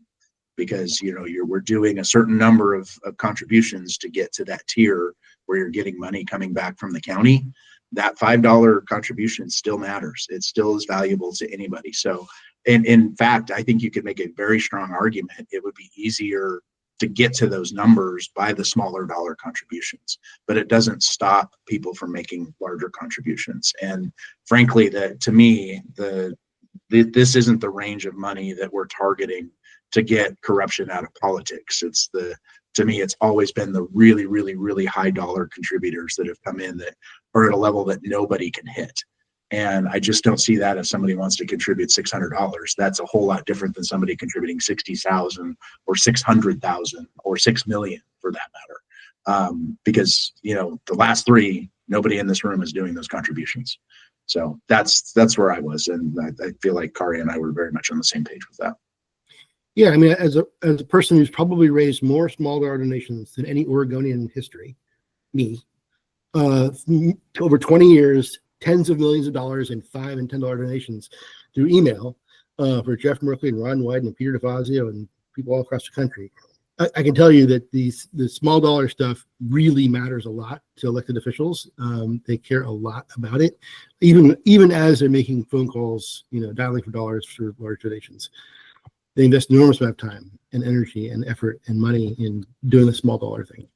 Speaker 8: because we're doing a certain number of contributions to get to that tier where you're getting money coming back from the county. That $5 contribution still matters. It still is valuable to anybody. So, in fact, I think you could make a very strong argument. It would be easier to get to those numbers by the smaller dollar contributions, but it doesn't stop people from making larger contributions. And frankly, that to me, this isn't the range of money that we're targeting to get corruption out of politics. To me, it's always been the really, really, really high dollar contributors that have come in that are at a level that nobody can hit. And I just don't see that if somebody wants to contribute $600. That's a whole lot different than somebody contributing 60,000 or 600,000 or 6 million for that matter. Because the last three, nobody in this room is doing those contributions. So that's where I was, and I feel like Kari and I were very much on the same page with that.
Speaker 2: Yeah, I mean, as a person who's probably raised more small dollar donations than any Oregonian in history, me, over 20 years, tens of millions of dollars in $5 and $10 donations through email for Jeff Merkley and Ron Wyden and Peter DeFazio and people all across the country. I can tell you that the small dollar stuff really matters a lot to elected officials. They care a lot about it, even as they're making phone calls, dialing for dollars for large donations. They invest an enormous amount of time and energy and effort and money in doing the small dollar thing.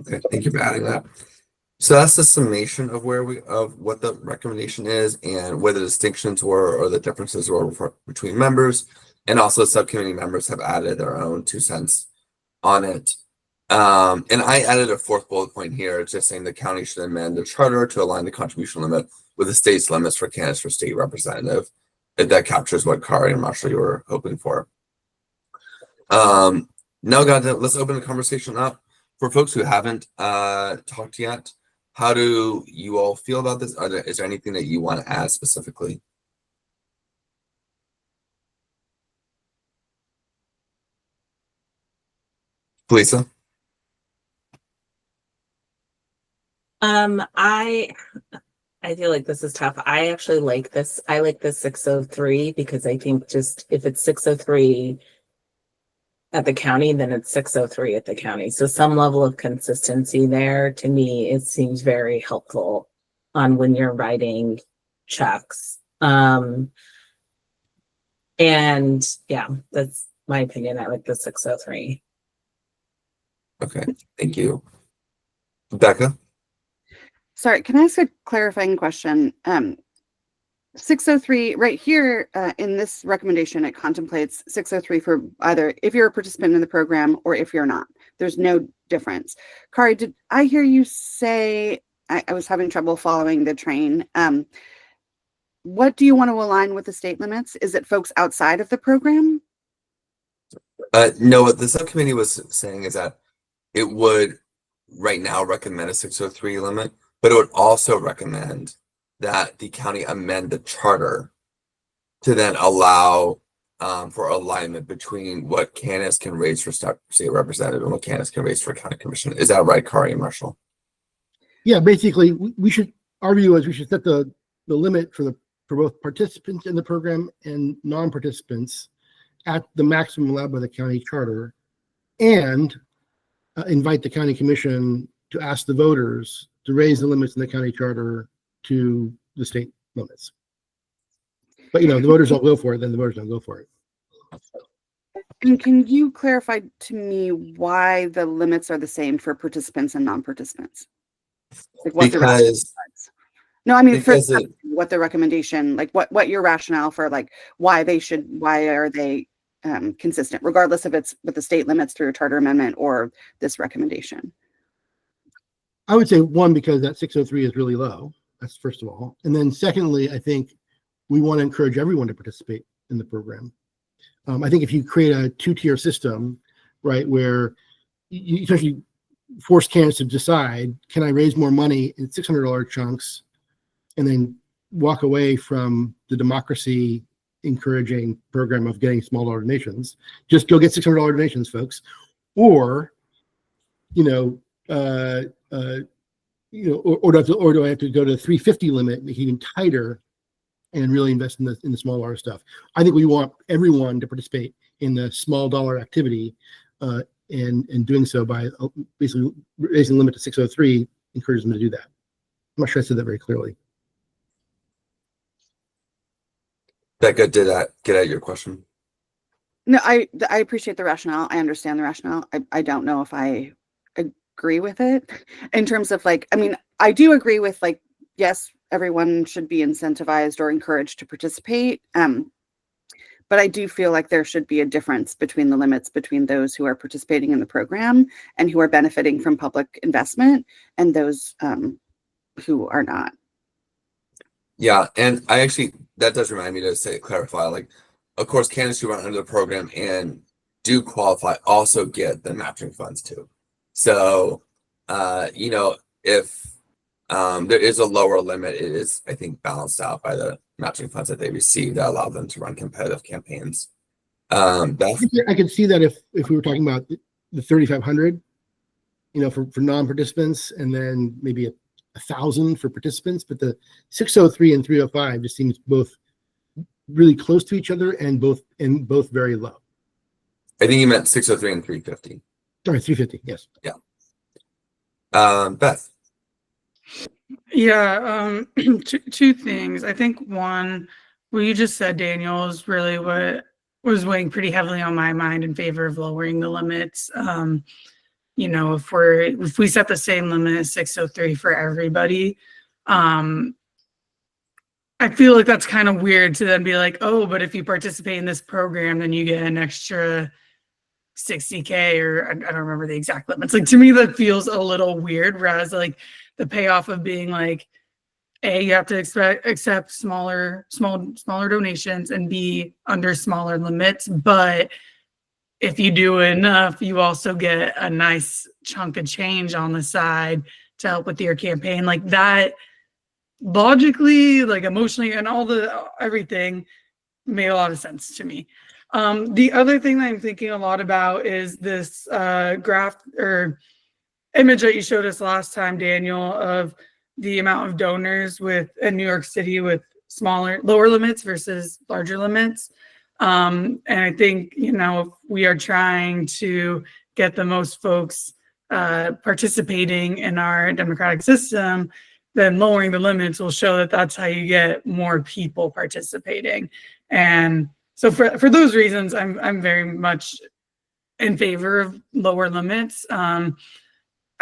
Speaker 1: Okay, thank you for adding that. So that's the summation of what the recommendation is and where the distinctions were or the differences were between members, and also subcommittee members have added their own 2 cents on it. And I added a fourth bullet point here, just saying the county should amend the charter to align the contribution limit with the state's limits for candidates for state representative. If that captures what Kari and Marshall you were hoping for. Now, let's open the conversation up for folks who haven't talked yet. How do you all feel about this? Is there anything that you want to add specifically? Lisa?
Speaker 5: I feel like this is tough. I actually like this. I like the 603 because I think just if it's 603 at the county, then it's 603 at the county. So some level of consistency there, to me, it seems very helpful on when you're writing checks. And yeah, that's my opinion. I like the 603.
Speaker 1: Okay, thank you. Becca?
Speaker 6: Sorry, can I ask a clarifying question? 603 right here in this recommendation, it contemplates 603 for either if you're a participant in the program or if you're not. There's no difference. Kari, did I hear you say, I was having trouble following the train. What do you want to align with the state limits? Is it folks outside of the program?
Speaker 1: No, what the subcommittee was saying is that it would right now recommend a 603 limit, but it would also recommend that the county amend the charter to then allow for alignment between what Candace can raise for state representative and what Candace can raise for county commission. Is that right, Kari and Marshall?
Speaker 2: Yeah, basically, we should, our view is we should set the limit for both participants in the program and non-participants at the maximum allowed by the county charter, and invite the county commission to ask the voters to raise the limits in the county charter to the state limits. But the voters don't go for it, then the voters don't go for it.
Speaker 6: And can you clarify to me why the limits are the same for participants and non-participants? Like what
Speaker 1: Because
Speaker 6: no, I mean for
Speaker 1: because it,
Speaker 6: what the recommendation, like what your rationale for like why are they consistent, regardless if it's with the state limits through a charter amendment or this recommendation?
Speaker 2: I would say one, because that 603 is really low. That's first of all. And then secondly, I think we want to encourage everyone to participate in the program. I think if you create a two-tier system, right, where you essentially force candidates to decide, can I raise more money in $600 chunks and then walk away from the democracy encouraging program of getting small dollar donations? Just go get $600 donations, folks. Or, or do I have to go to the 350 limit, make it even tighter, and really invest in the small dollar stuff? I think we want everyone to participate in the small dollar activity, and doing so by basically raising the limit to 603 encourages them to do that. I'm not sure I said that very clearly.
Speaker 1: Becca, did that get at your question?
Speaker 6: No, I appreciate the rationale. I understand the rationale. I don't know if I agree with it in terms of like, I mean, I do agree with like, yes, everyone should be incentivized or encouraged to participate. But I do feel like there should be a difference between the limits between those who are participating in the program and who are benefiting from public investment and those who are not.
Speaker 1: Yeah, and that does remind me to clarify, like, of course, candidates who run under the program and do qualify also get the matching funds too. So, if there is a lower limit, it is, I think, balanced out by the matching funds that they receive that allow them to run competitive campaigns. Beth?
Speaker 2: I could see that if we were talking about the 3,500, for non-participants, and then maybe 1,000 for participants, but the 603 and 305 just seems both really close to each other and both very low.
Speaker 1: I think you meant 603 and 350.
Speaker 2: Sorry, 350. Yes.
Speaker 1: Yeah. Beth.
Speaker 7: Yeah, two things. I think one, what you just said, Daniel, is really what was weighing pretty heavily on my mind in favor of lowering the limits. If we set the same limit as 603 for everybody, I feel like that's kind of weird to then be like, oh, but if you participate in this program, then you get an extra 60K, or I don't remember the exact limits. Like, to me, that feels a little weird. Whereas like the payoff of being like, A, you have to accept smaller donations, and B, under smaller limits. But if you do enough, you also get a nice chunk of change on the side to help with your campaign. Like that, logically, like emotionally, and everything made a lot of sense to me. The other thing that I'm thinking a lot about is this graph or image that you showed us last time, Daniel, of the amount of donors in New York City with lower limits versus larger limits. And I think, if we are trying to get the most folks participating in our democratic system, then lowering the limits will show that that's how you get more people participating. And so for those reasons, I'm very much in favor of lower limits.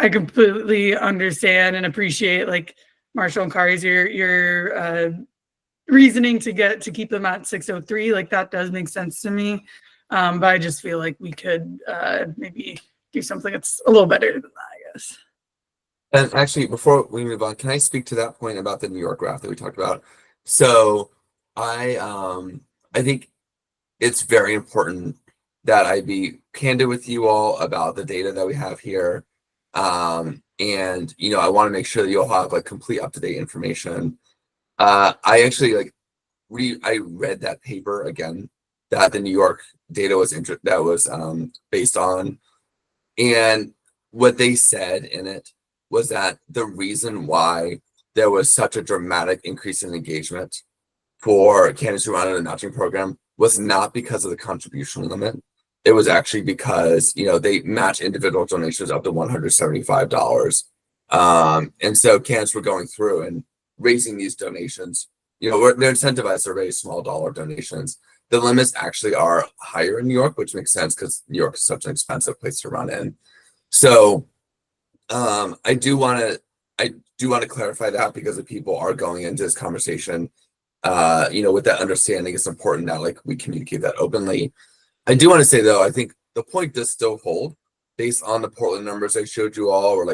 Speaker 7: I completely understand and appreciate, like, Marshall and Kari's your reasoning to keep them at 603. Like, that does make sense to me. But I just feel like we could maybe do something that's a little better than that, I guess.
Speaker 1: And actually, before we move on, can I speak to that point about the New York graph that we talked about? So I think it's very important that I be candid with you all about the data that we have here. And I want to make sure that you'll have like complete up-to-date information. I actually I read that paper again that the New York data was based on, and what they said in it was that the reason why there was such a dramatic increase in engagement for candidates who run in the matching program was not because of the contribution limit. It was actually because, they match individual donations up to $175. And so candidates were going through and raising these donations. They're incentivized to raise small dollar donations. The limits actually are higher in New York, which makes sense because New York is such an expensive place to run in. So I do want to clarify that, because if people are going into this conversation, with that understanding, it's important that we communicate that openly. I do want to say, though, I think the point does still hold based on the Portland numbers I showed you all, or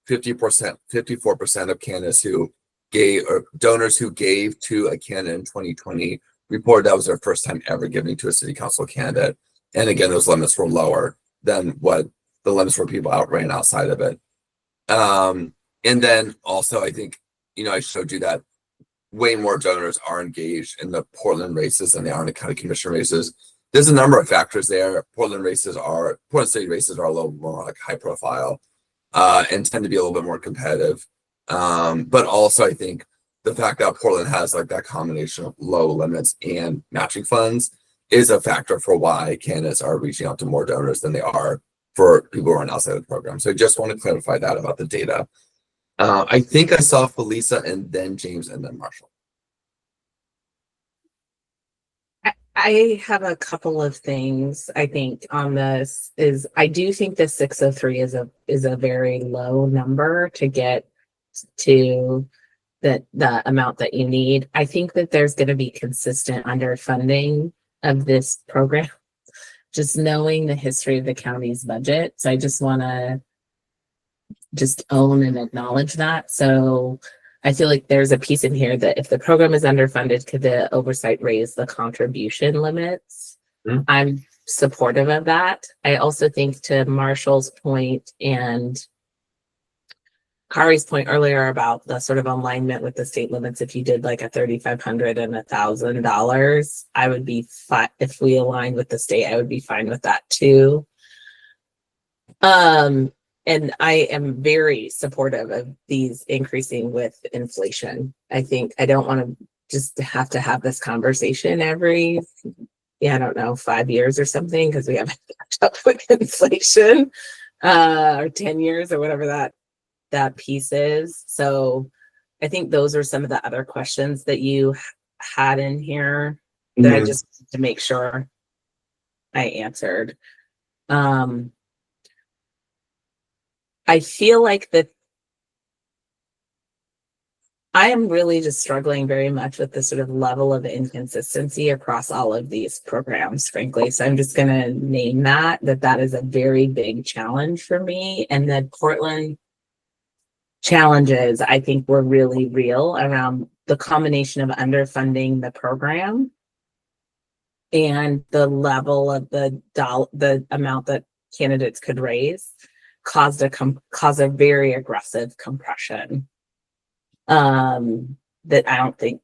Speaker 1: 50%, 54% of candidates who gave, or donors who gave to a candidate in 2020 reported that was their first time ever giving to a city council candidate. And again, those limits were lower than what the limits for people ran outside of it. And then also, I think, I showed you that way more donors are engaged in the Portland races than they are in the county commission races. There's a number of factors there. Portland city races are a little more high profile and tend to be a little bit more competitive. But also, I think the fact that Portland has that combination of low limits and matching funds is a factor for why candidates are reaching out to more donors than they are for people who are outside of the program. So I just want to clarify that about the data. I think I saw Felisa and then James and then Marshall.
Speaker 5: I have a couple of things I think on this. I do think the 603 is a very low number to get to the amount that you need. I think that there's going to be consistent underfunding of this program, just knowing the history of the county's budget. So I just want to just own and acknowledge that. So I feel like there's a piece in here that if the program is underfunded, could the oversight raise the contribution limits?
Speaker 1: Mm-hmm.
Speaker 5: I'm supportive of that. I also think, to Marshall's point and Kari's point earlier about the sort of alignment with the state limits, if you did a $3,500 and $1,000, I would be fine. If we aligned with the state, I would be fine with that too. And I am very supportive of these increasing with inflation. I think I don't want to just have to have this conversation every, 5 years or something, because we haven't kept up with inflation, or 10 years or whatever that piece is. So I think those are some of the other questions that you had in here that I just to make sure I answered. I feel like that I am really just struggling very much with the sort of level of inconsistency across all of these programs, frankly. So I'm just going to name that is a very big challenge for me. And the Portland challenges, I think, were really real around the combination of underfunding the program and the level of the amount that candidates could raise caused a very aggressive compression that I don't think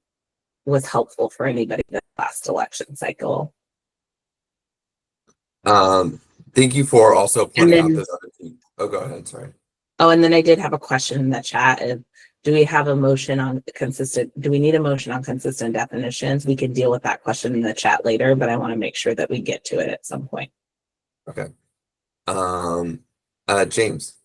Speaker 5: was helpful for anybody the last election cycle.
Speaker 1: Thank you for also pointing out this other thing. Oh, go ahead. Sorry.
Speaker 5: Oh, and then I did have a question in the chat. Do we have a motion on consistent? Do we need a motion on consistent definitions? We can deal with that question in the chat later, but I want to make sure that we get to it at some point.
Speaker 1: Okay. James.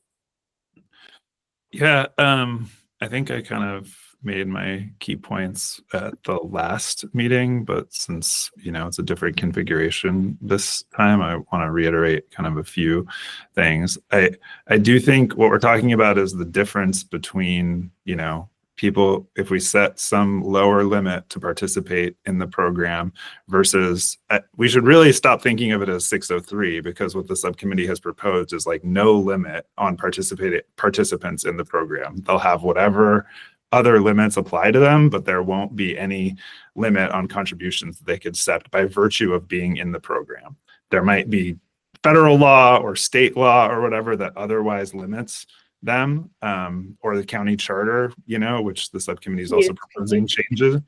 Speaker 3: Yeah, I think I kind of made my key points at the last meeting, but since, you know, it's a different configuration this time, I want to reiterate kind of a few things. I do think what we're talking about is the difference between, you know, people, if we set some lower limit to participate in the program versus, we should really stop thinking of it as 603, because what the subcommittee has proposed is like no limit on participants in the program. They'll have whatever other limits apply to them, but there won't be any limit on contributions that they could accept by virtue of being in the program. There might be federal law or state law or whatever that otherwise limits them, or the county charter, you know, which the subcommittee is also proposing changes.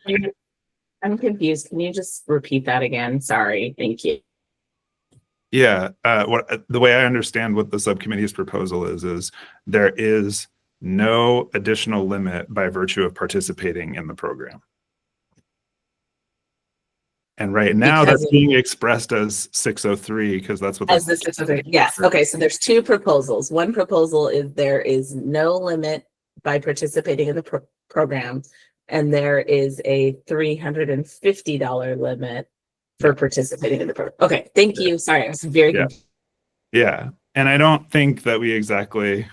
Speaker 5: I'm confused. Can you just repeat that again? Sorry. Thank you.
Speaker 3: Yeah, the way I understand what the subcommittee's proposal is there is no additional limit by virtue of participating in the program. And right now that's being expressed as 603 because that's what
Speaker 5: as the 603. Yes. Okay. So there's two proposals. One proposal is there is no limit by participating in the program, and there is a $350 limit for participating in the program. Okay. Thank you. Sorry, I was very confused.
Speaker 3: Yeah. And I don't think that we exactly,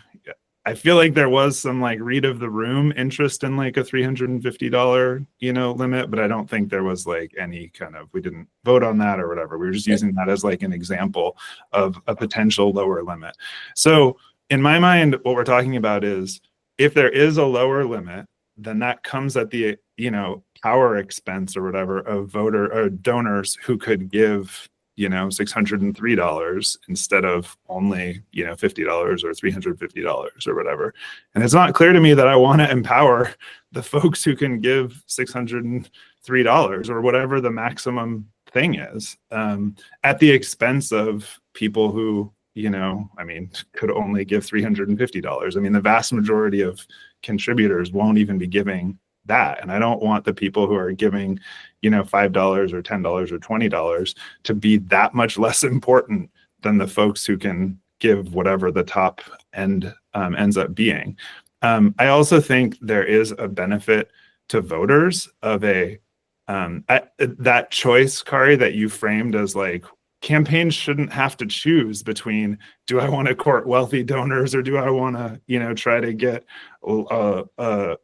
Speaker 3: I feel like there was some like read of the room interest in like a $350, you know, limit, but I don't think there was like any kind of, we didn't vote on that or whatever. We were just using that as like an example of a potential lower limit. So in my mind, what we're talking about is if there is a lower limit, then that comes at the, you know, power expense or whatever of voter or donors who could give, you know, $603 instead of only, you know, $50 or $350 or whatever. And it's not clear to me that I want to empower the folks who can give $603 or whatever the maximum thing is, at the expense of people who, you know, I mean, could only give $350. I mean, the vast majority of contributors won't even be giving that. And I don't want the people who are giving, you know, $5 or $10 or $20 to be that much less important than the folks who can give whatever the top end ends up being. I also think there is a benefit to voters of a that choice, Kari, that you framed as like campaigns shouldn't have to choose between, do I want to court wealthy donors or do I want to, you know, try to get a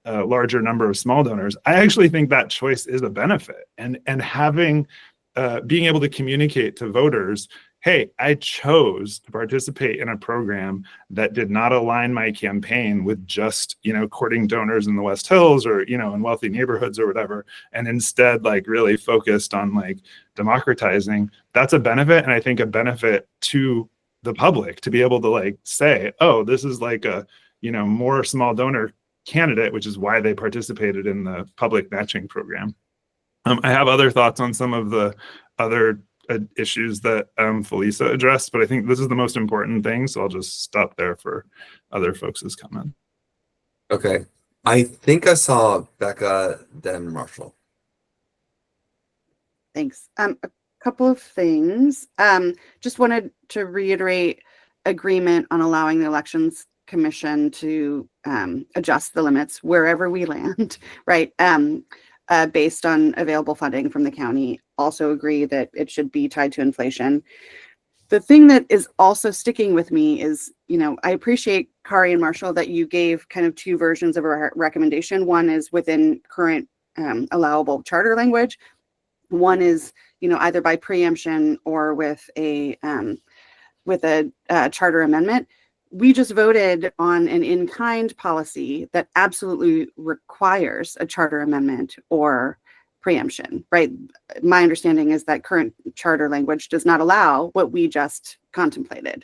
Speaker 3: larger number of small donors? I actually think that choice is a benefit, and having being able to communicate to voters, hey, I chose to participate in a program that did not align my campaign with just, you know, courting donors in the West Hills or, you know, in wealthy neighborhoods or whatever, and instead like really focused on like democratizing. That's a benefit, and I think a benefit to the public to be able to like say, oh, this is like a, you know, more small donor candidate, which is why they participated in the public matching program. I have other thoughts on some of the other issues that Felisa addressed, but I think this is the most important thing, so I'll just stop there for other folks' comment.
Speaker 1: Okay. I think I saw Becca, then Marshall.
Speaker 6: Thanks. A couple of things. Just wanted to reiterate agreement on allowing the Elections Commission to adjust the limits wherever we land, right? Based on available funding from the county. Also agree that it should be tied to inflation. The thing that is also sticking with me is, you know, I appreciate Kari and Marshall that you gave kind of two versions of a recommendation. One is within current allowable charter language. One is, you know, either by preemption or with a charter amendment. We just voted on an in-kind policy that absolutely requires a charter amendment or preemption, right? My understanding is that current charter language does not allow what we just contemplated.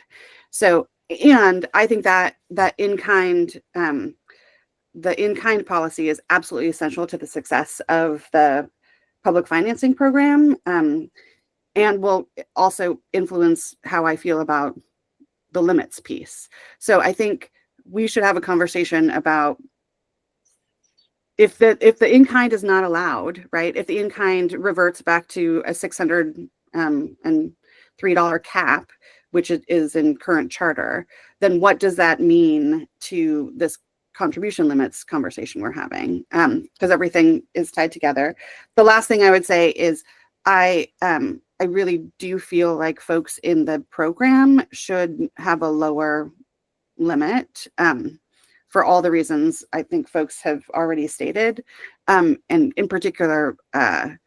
Speaker 6: So, and I think that the in-kind policy is absolutely essential to the success of the public financing program, and will also influence how I feel about the limits piece. So I think we should have a conversation about if the in-kind is not allowed, right? If the in-kind reverts back to a $603 cap, which is in current charter, then what does that mean to this contribution limits conversation we're having? Because everything is tied together. The last thing I would say is I really do feel like folks in the program should have a lower limit for all the reasons I think folks have already stated. And in particular, I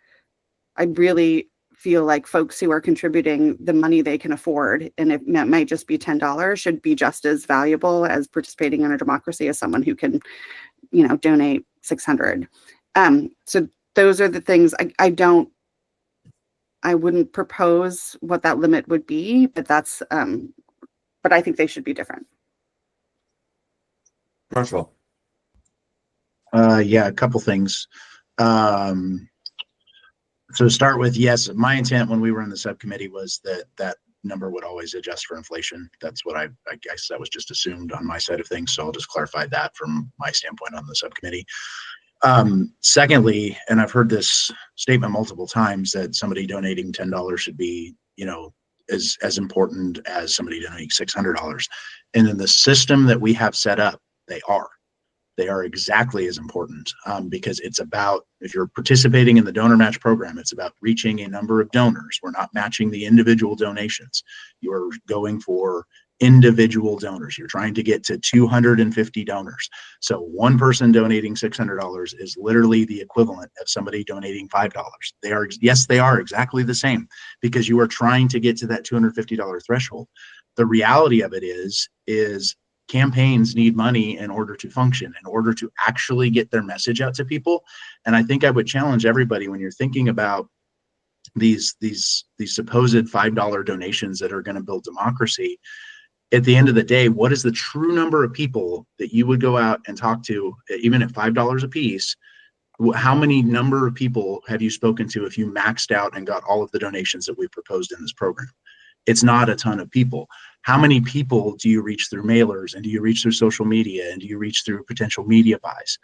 Speaker 6: really feel like folks who are contributing the money they can afford, and it might just be $10, should be just as valuable as participating in a democracy as someone who can, donate $600. So those are the things I wouldn't propose what that limit would be, but that's, but I think they should be different.
Speaker 1: Marshall.
Speaker 8: Yeah, a couple things. So start with, yes, my intent when we were in the subcommittee was that number would always adjust for inflation. That's what I guess that was just assumed on my side of things. So I'll just clarify that from my standpoint on the subcommittee. Secondly, and I've heard this statement multiple times, that somebody donating $10 should be, as important as somebody donating $600. And in the system that we have set up, they are exactly as important, because it's about, if you're participating in the donor match program, it's about reaching a number of donors. We're not matching the individual donations. You're going for individual donors. You're trying to get to 250 donors. So one person donating $600 is literally the equivalent of somebody donating $5. They are exactly the same, because you are trying to get to that $250 threshold. The reality of it is campaigns need money in order to function, in order to actually get their message out to people. And I think I would challenge everybody, when you're thinking about these supposed $5 donations that are going to build democracy, at the end of the day, what is the true number of people that you would go out and talk to, even at $5 a piece? How many number of people have you spoken to if you maxed out and got all of the donations that we proposed in this program? It's not a ton of people. How many people do you reach through mailers, and do you reach through social media, and do you reach through potential media buys?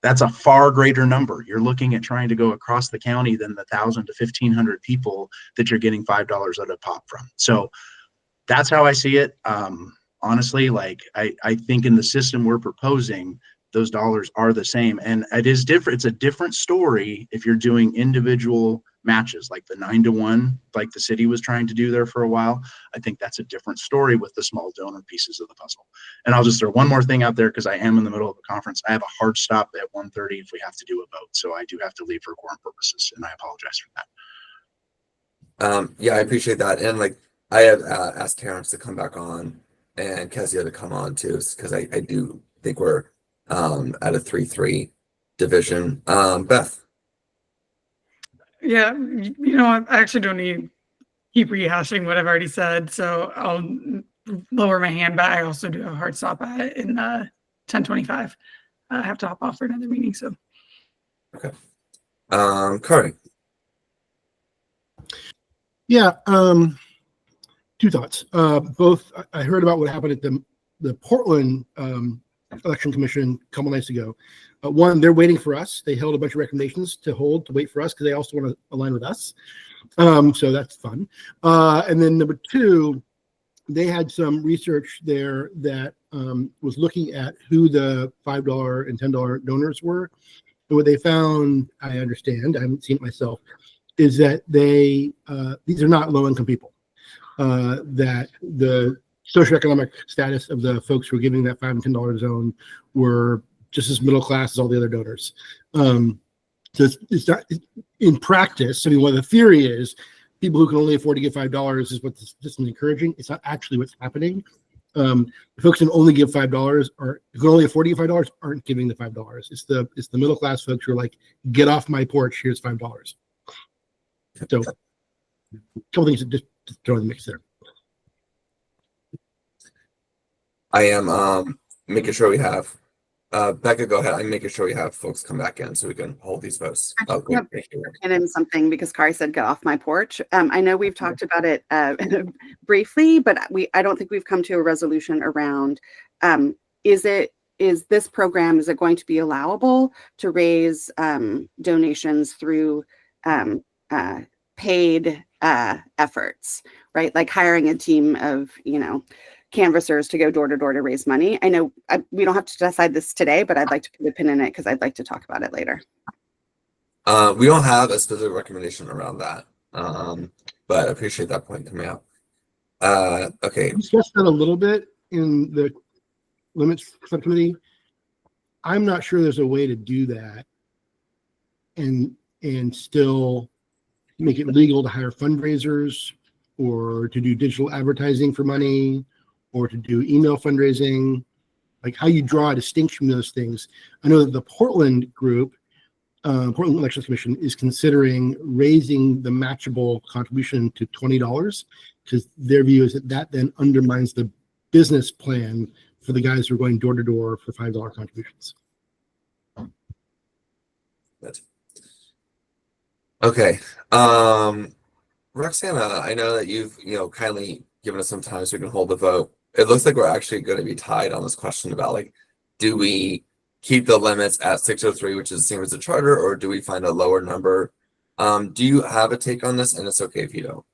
Speaker 8: That's a far greater number. You're looking at trying to go across the county than the 1,000 to 1,500 people that you're getting $5 at a pop from. So that's how I see it. Honestly, like I think in the system we're proposing, those dollars are the same, and it is different. It's a different story if you're doing individual matches, like the 9-to-1, like the city was trying to do there for a while. I think that's a different story with the small donor pieces of the puzzle. And I'll just throw one more thing out there, because I am in the middle of a conference. I have a hard stop at 1:30 if we have to do a vote. So I do have to leave for quorum purposes, and I apologize for that.
Speaker 1: Yeah, I appreciate that. And like, I have asked Terrence to come back on and Kezia to come on too, because I do think we're at a 3-3 division. Beth.
Speaker 7: Yeah, I actually don't need to keep rehashing what I've already said, so I'll lower my hand, but I also do have a hard stop in 10:25. I have to hop off for another meeting, so.
Speaker 1: Okay. Corey.
Speaker 2: Yeah, two thoughts. Both, I heard about what happened at the Portland Election Commission a couple nights ago. One, they're waiting for us. They held a bunch of recommendations to wait for us, because they also want to align with us. So that's fun. And then number two, they had some research there that was looking at who the $5 and $10 donors were. And what they found, I understand, I haven't seen it myself, is that these are not low-income people. That the socioeconomic status of the folks who were giving that $5 and $10 zone were just as middle class as all the other donors. So it's not in practice. I mean, what the theory is, people who can only afford to give $5 is what this is encouraging. It's not actually what's happening. Folks who can only give $5 or who can only afford to give $5 aren't giving the $5. It's the middle class folks who are like, get off my porch, here's $5. So a couple things to just throw in the mix there.
Speaker 1: I am making sure we have Becca, go ahead. I'm making sure we have folks come back in so we can hold these votes. Oh, great. Thank you.
Speaker 6: And in something, because Kari said get off my porch. I know we've talked about it briefly, but I don't think we've come to a resolution around is this program, is it going to be allowable to raise donations through paid efforts, right? Like hiring a team of, canvassers to go door to door to raise money. I know we don't have to decide this today, but I'd like to put a pin in it because I'd like to talk about it later.
Speaker 1: We don't have a specific recommendation around that, but I appreciate that point coming out. Okay.
Speaker 2: We discussed that a little bit in the limits subcommittee. I'm not sure there's a way to do that and still make it legal to hire fundraisers or to do digital advertising for money or to do email fundraising, like how you draw a distinction between those things. I know that the Portland group, Portland Elections Commission, is considering raising the matchable contribution to $20 because their view is that then undermines the business plan for the guys who are going door to door for $5 contributions.
Speaker 1: Good. Okay. Roxana, I know that you've, kindly given us some time so we can hold the vote. It looks like we're actually going to be tied on this question about, like, do we keep the limits at 603, which is the same as the charter, or do we find a lower number? Do you have a take on this? And it's okay if you don't.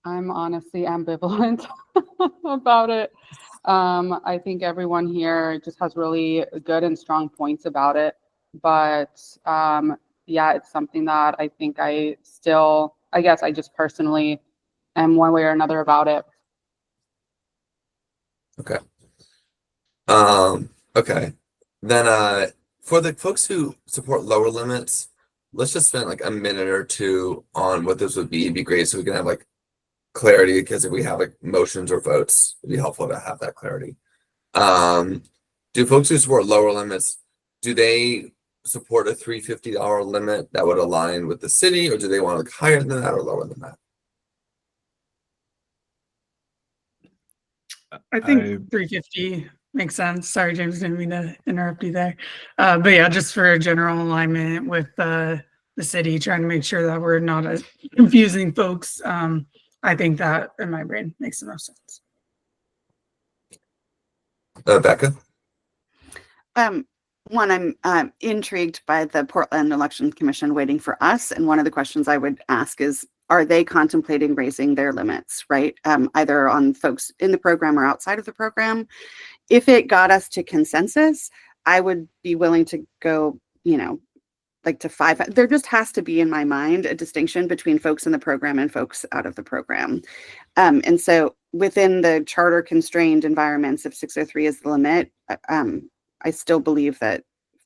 Speaker 9: I'm honestly ambivalent about it. I think everyone here just has really good and strong points about it. But yeah, it's something that I think I guess I just personally am one way or another about it.
Speaker 1: Okay. Okay. Then for the folks who support lower limits, let's just spend like a minute or two on what this would be. It'd be great so we can have like clarity, because if we have like motions or votes, it'd be helpful to have that clarity. Do folks who support lower limits, do they support a $350 limit that would align with the city, or do they want to look higher than that or lower than that?
Speaker 7: I think 350 makes sense. Sorry, James, didn't mean to interrupt you there. But yeah, just for a general alignment with the city, trying to make sure that we're not confusing folks. I think that in my brain makes the most sense.
Speaker 1: Becca?
Speaker 6: One, I'm intrigued by the Portland Elections Commission waiting for us. And one of the questions I would ask is, are they contemplating raising their limits, right? Either on folks in the program or outside of the program. If it got us to consensus, I would be willing to go, like to 5. There just has to be, in my mind, a distinction between folks in the program and folks out of the program. And so within the charter constrained environments, if 603 is the limit, I still believe that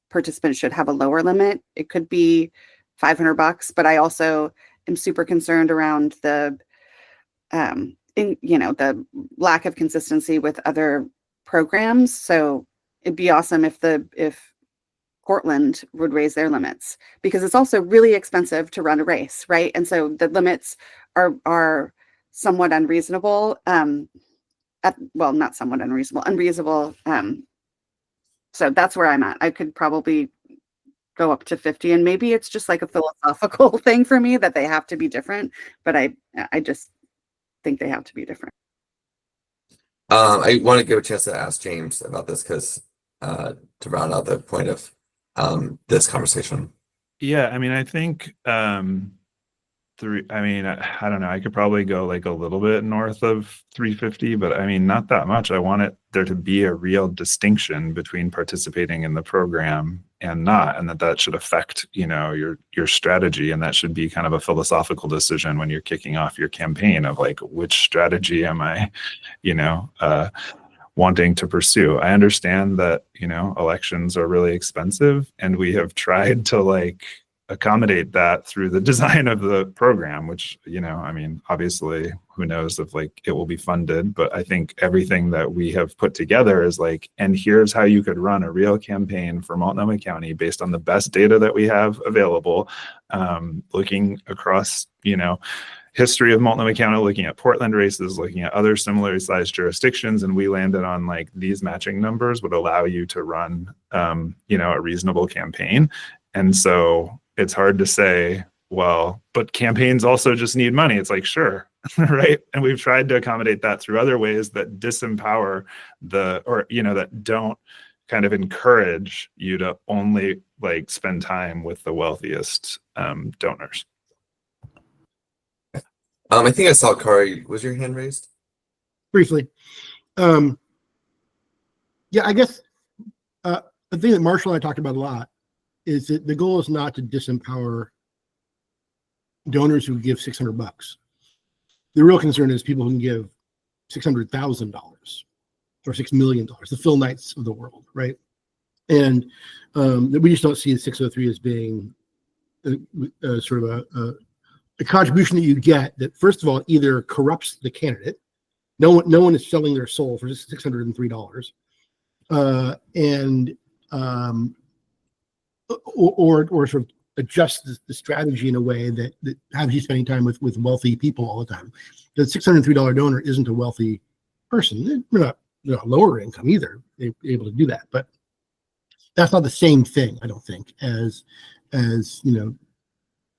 Speaker 6: participants should have a lower limit. It could be $500, but I also am super concerned around the lack of consistency with other programs. So it'd be awesome if Portland would raise their limits, because it's also really expensive to run a race, right? And so the limits are somewhat unreasonable. Not somewhat unreasonable. So that's where I'm at. I could probably go up to 50, and maybe it's just like a philosophical thing for me that they have to be different, but I just think they have to be different.
Speaker 1: I want to give a chance to ask James about this, because to round out the point of this conversation.
Speaker 3: Yeah, I mean, I think I don't know. I could probably go like a little bit north of 350, but I mean, not that much. I want there to be a real distinction between participating in the program and not, and that should affect, your strategy. And that should be kind of a philosophical decision when you're kicking off your campaign of like, which strategy am I, wanting to pursue. I understand that, elections are really expensive, and we have tried to like accommodate that through the design of the program, which, obviously who knows if like it will be funded, but I think everything that we have put together is like, and here's how you could run a real campaign for Multnomah County based on the best data that we have available, looking across, history of Multnomah County, looking at Portland races, looking at other similarly sized jurisdictions, and we landed on like these matching numbers would allow you to run, a reasonable campaign. And so it's hard to say well, but campaigns also just need money. It's like, sure, right? And we've tried to accommodate that through other ways that disempower that don't kind of encourage you to only like spend time with the wealthiest donors.
Speaker 1: I think I saw Kari. Was your hand raised?
Speaker 2: Briefly. Yeah, I guess the thing that Marshall and I talked about a lot is that the goal is not to disempower donors who give $600. The real concern is people who can give $600,000 or $6 million, the Phil Knights of the world, right? And we just don't see the 603 as being sort of a contribution that you get that, first of all, either corrupts the candidate. No one is selling their soul for just $603, or sort of adjust the strategy in a way that has you spending time with wealthy people all the time. The $603 donor isn't a wealthy person. They're not lower income either. They're able to do that, but that's not the same thing, I don't think, as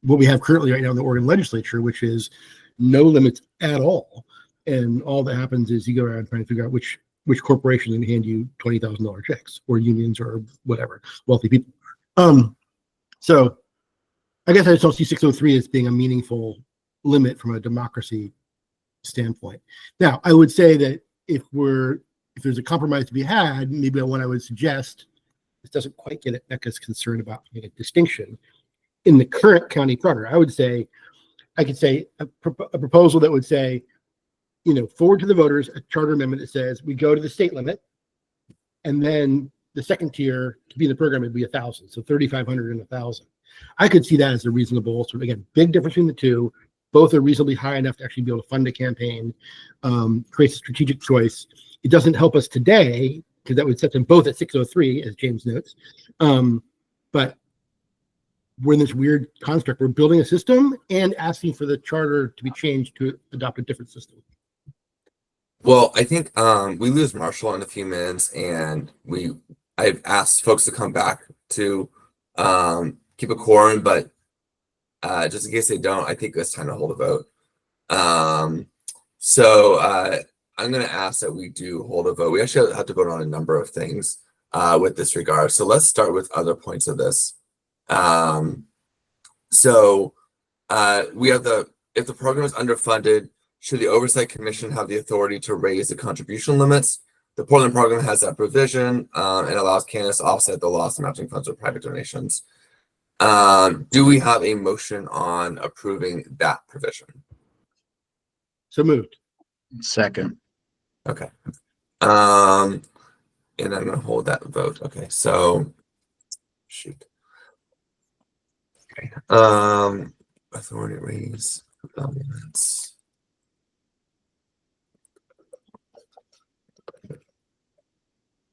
Speaker 2: what we have currently right now in the Oregon legislature, which is no limits at all. And all that happens is you go around trying to figure out which corporation can hand you $20,000 checks, or unions, or whatever, wealthy people. So I guess I just don't see 603 as being a meaningful limit from a democracy standpoint. Now, I would say that if there's a compromise to be had, maybe what I would suggest, this doesn't quite get at Becca's concern about making a distinction. In the current county charter, I could say a proposal that would say, forward to the voters a charter amendment that says we go to the state limit, and then the second tier to be in the program would be 1,000, so 3,500 and 1,000. I could see that as a reasonable sort of, again, big difference between the two. Both are reasonably high enough to actually be able to fund a campaign, creates a strategic choice. It doesn't help us today because that would set them both at 603, as James notes. But we're in this weird construct. We're building a system and asking for the charter to be changed to adopt a different system.
Speaker 1: Well, I think we lose Marshall in a few minutes, and I've asked folks to come back to keep a quorum, but just in case they don't, I think it's time to hold a vote. So I'm going to ask that we do hold a vote. We actually have to vote on a number of things with this regard. So let's start with other points of this. So we have if the program is underfunded, should the Oversight Commission have the authority to raise the contribution limits? The Portland program has that provision and allows candidates to offset the loss of matching funds with private donations. Do we have a motion on approving that provision?
Speaker 2: So moved.
Speaker 8: Second.
Speaker 1: Okay. And I'm going to hold that vote. Okay. So, shoot. Okay. Authority to raise limits.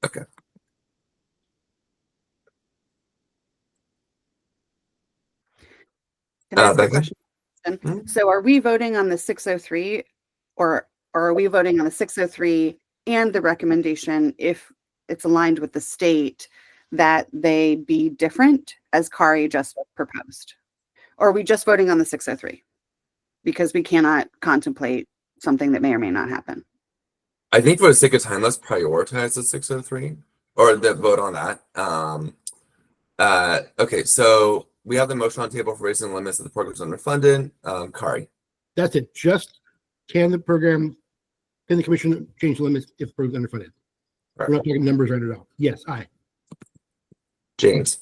Speaker 1: Okay.
Speaker 6: Can I ask a
Speaker 1: Becca?
Speaker 6: question?
Speaker 1: Mhm.
Speaker 6: So are we voting on the 603 or are we voting on the 603 and the recommendation, if it's aligned with the state, that they be different as Kari just proposed? Or are we just voting on the 603? Because we cannot contemplate something that may or may not happen.
Speaker 1: I think for the sake of time, let's prioritize the 603 or the vote on that. Okay, so we have the motion on the table for raising the limits of the program is underfunded. Kari.
Speaker 2: That's it. Just can the commission change the limits if the program is underfunded?
Speaker 1: Right.
Speaker 2: We're not talking numbers right now. Yes, aye.
Speaker 1: James.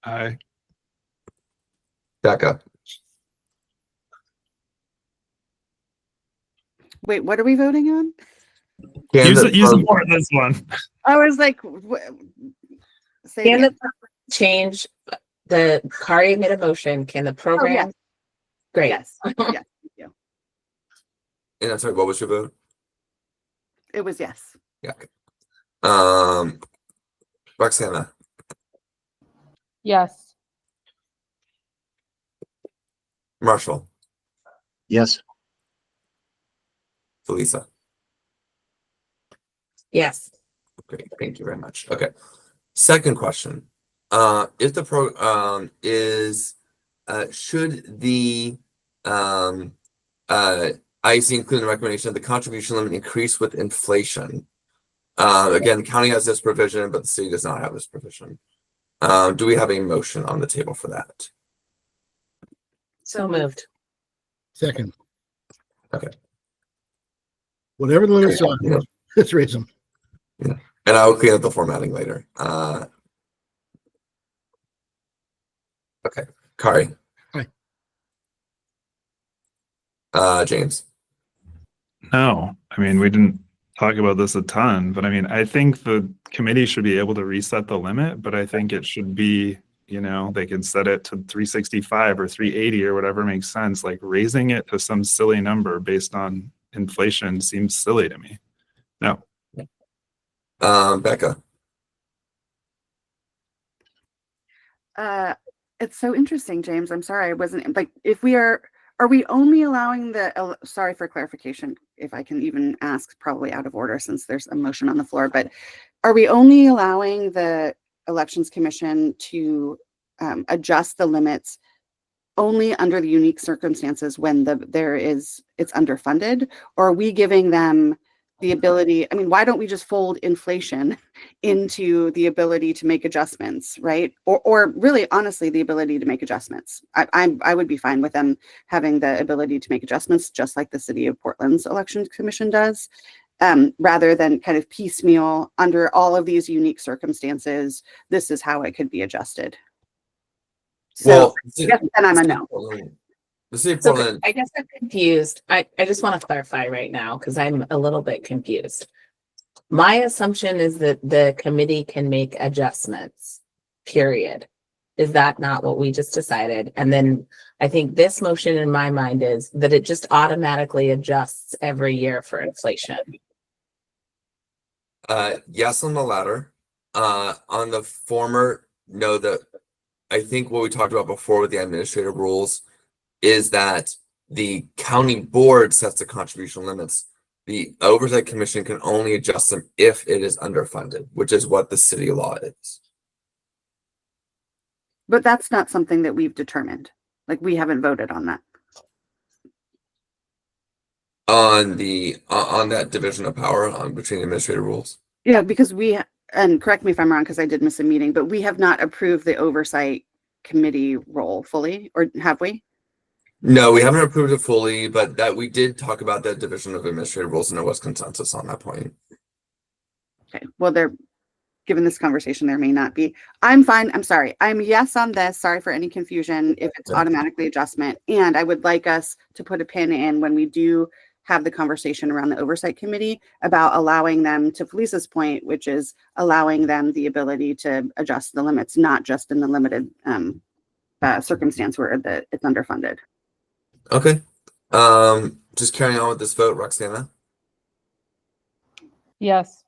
Speaker 3: Aye.
Speaker 1: Becca.
Speaker 6: Wait, what are we voting on?
Speaker 1: Can
Speaker 3: You
Speaker 1: the
Speaker 3: support this one.
Speaker 6: I was like, say it
Speaker 5: Can
Speaker 6: again.
Speaker 5: the change the Kari made a motion? Can the program?
Speaker 6: yes.
Speaker 5: Great.
Speaker 6: Yes. Yes. Thank you.
Speaker 1: And I'm sorry, what was your vote?
Speaker 6: It was yes.
Speaker 1: Yeah. Okay. Roxana.
Speaker 4: Yes.
Speaker 1: Marshall.
Speaker 8: Yes.
Speaker 1: Felisa.
Speaker 5: Yes.
Speaker 1: Great, thank you very much. Okay. Second question. If the program is should the IEC include the recommendation of the contribution limit increase with inflation? Again, the county has this provision, but the city does not have this provision. Do we have a motion on the table for that?
Speaker 5: So moved.
Speaker 2: Second.
Speaker 1: Okay.
Speaker 2: Whatever the limits are,
Speaker 1: Yeah.
Speaker 2: let's raise them.
Speaker 1: And I will clean up the formatting later. Okay, Kari.
Speaker 2: Aye.
Speaker 1: James.
Speaker 3: No, I mean, we didn't talk about this a ton, but I mean, I think the committee should be able to reset the limit, but I think it should be, you know, they can set it to 365 or 380 or whatever makes sense. Like raising it to some silly number based on inflation seems silly to me. No.
Speaker 1: Becca.
Speaker 6: It's so interesting, James. I'm sorry, I wasn't like, if we are we only allowing the, sorry for clarification, if I can even ask, probably out of order since there's a motion on the floor, but are we only allowing the Elections Commission to adjust the limits only under the unique circumstances when it's underfunded? Or are we giving them the ability, I mean, why don't we just fold inflation into the ability to make adjustments, right? Or really, honestly, the ability to make adjustments. I would be fine with them having the ability to make adjustments, just like the City of Portland's Elections Commission does, rather than kind of piecemeal under all of these unique circumstances. This is how it could be adjusted. So yes, then I'm a no.
Speaker 1: The City of
Speaker 5: So
Speaker 1: Portland.
Speaker 5: I guess I'm confused. I just want to clarify right now because I'm a little bit confused. My assumption is that the committee can make adjustments, period. Is that not what we just decided? And then I think this motion in my mind is that it just automatically adjusts every year for inflation.
Speaker 1: Yes on the latter. On the former, no. That I think what we talked about before with the administrative rules is that the county board sets the contribution limits. The oversight commission can only adjust them if it is underfunded, which is what the city law is.
Speaker 6: But that's not something that we've determined. Like, we haven't voted on that.
Speaker 1: On that division of power between administrative rules.
Speaker 6: Yeah, because and correct me if I'm wrong, because I did miss a meeting, but we have not approved the oversight committee role fully, or have we?
Speaker 1: No, we haven't approved it fully, but that we did talk about that division of administrative rules, and there was consensus on that point.
Speaker 6: Okay, well, given this conversation, there may not be. I'm fine. I'm sorry. I'm yes on this. Sorry for any confusion if it's automatically adjustment. And I would like us to put a pin in when we do have the conversation around the oversight committee about allowing them, to Felisa's point, which is allowing them the ability to adjust the limits, not just in the limited circumstance where it's underfunded.
Speaker 1: Okay. Just carrying on with this vote, Roxana,
Speaker 9: Yes.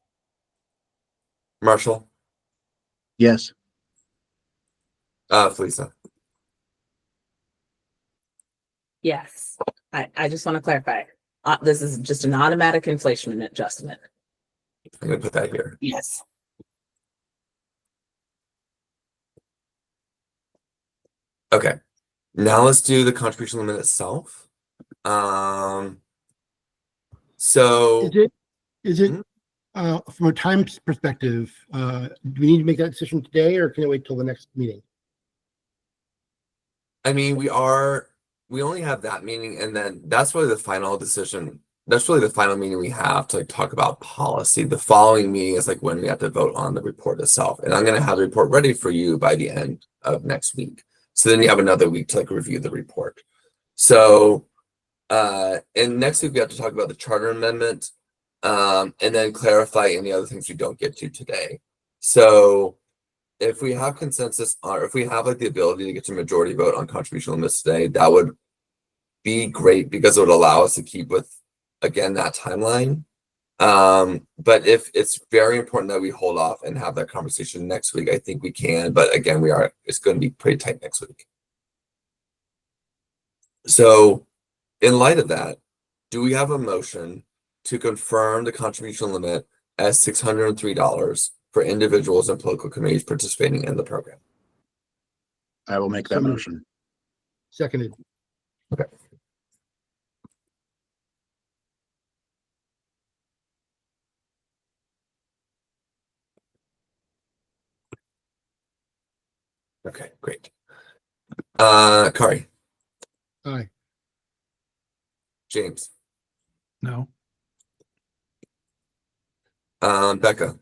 Speaker 1: Marshall,
Speaker 8: Yes.
Speaker 1: Felisa.
Speaker 5: Yes. I just want to clarify. This is just an automatic inflation adjustment.
Speaker 1: I'm gonna put that here.
Speaker 5: Yes.
Speaker 1: Okay. Now let's do the contribution limit itself. So
Speaker 2: Is it from a time perspective, do we need to make that decision today, or can it wait till the next meeting?
Speaker 1: I mean, we only have that meeting, and then that's really the final decision. That's really the final meeting we have to talk about policy. The following meeting is like when we have to vote on the report itself. And I'm going to have the report ready for you by the end of next week. So then you have another week to review the report. So, and next week we have to talk about the charter amendment, and then clarify any other things we don't get to today. So if we have consensus, or if we have the ability to get to majority vote on contribution limits today, that would be great because it would allow us to keep with, again, that timeline. But if it's very important that we hold off and have that conversation next week, I think we can. But again, it's going to be pretty tight next week. So in light of that, do we have a motion to confirm the contribution limit as $603 for individuals and political committees participating in the program?
Speaker 8: I will make that motion.
Speaker 2: Seconded.
Speaker 1: Okay, great. Kari,
Speaker 2: Aye.
Speaker 1: James,
Speaker 3: No.
Speaker 1: Becca,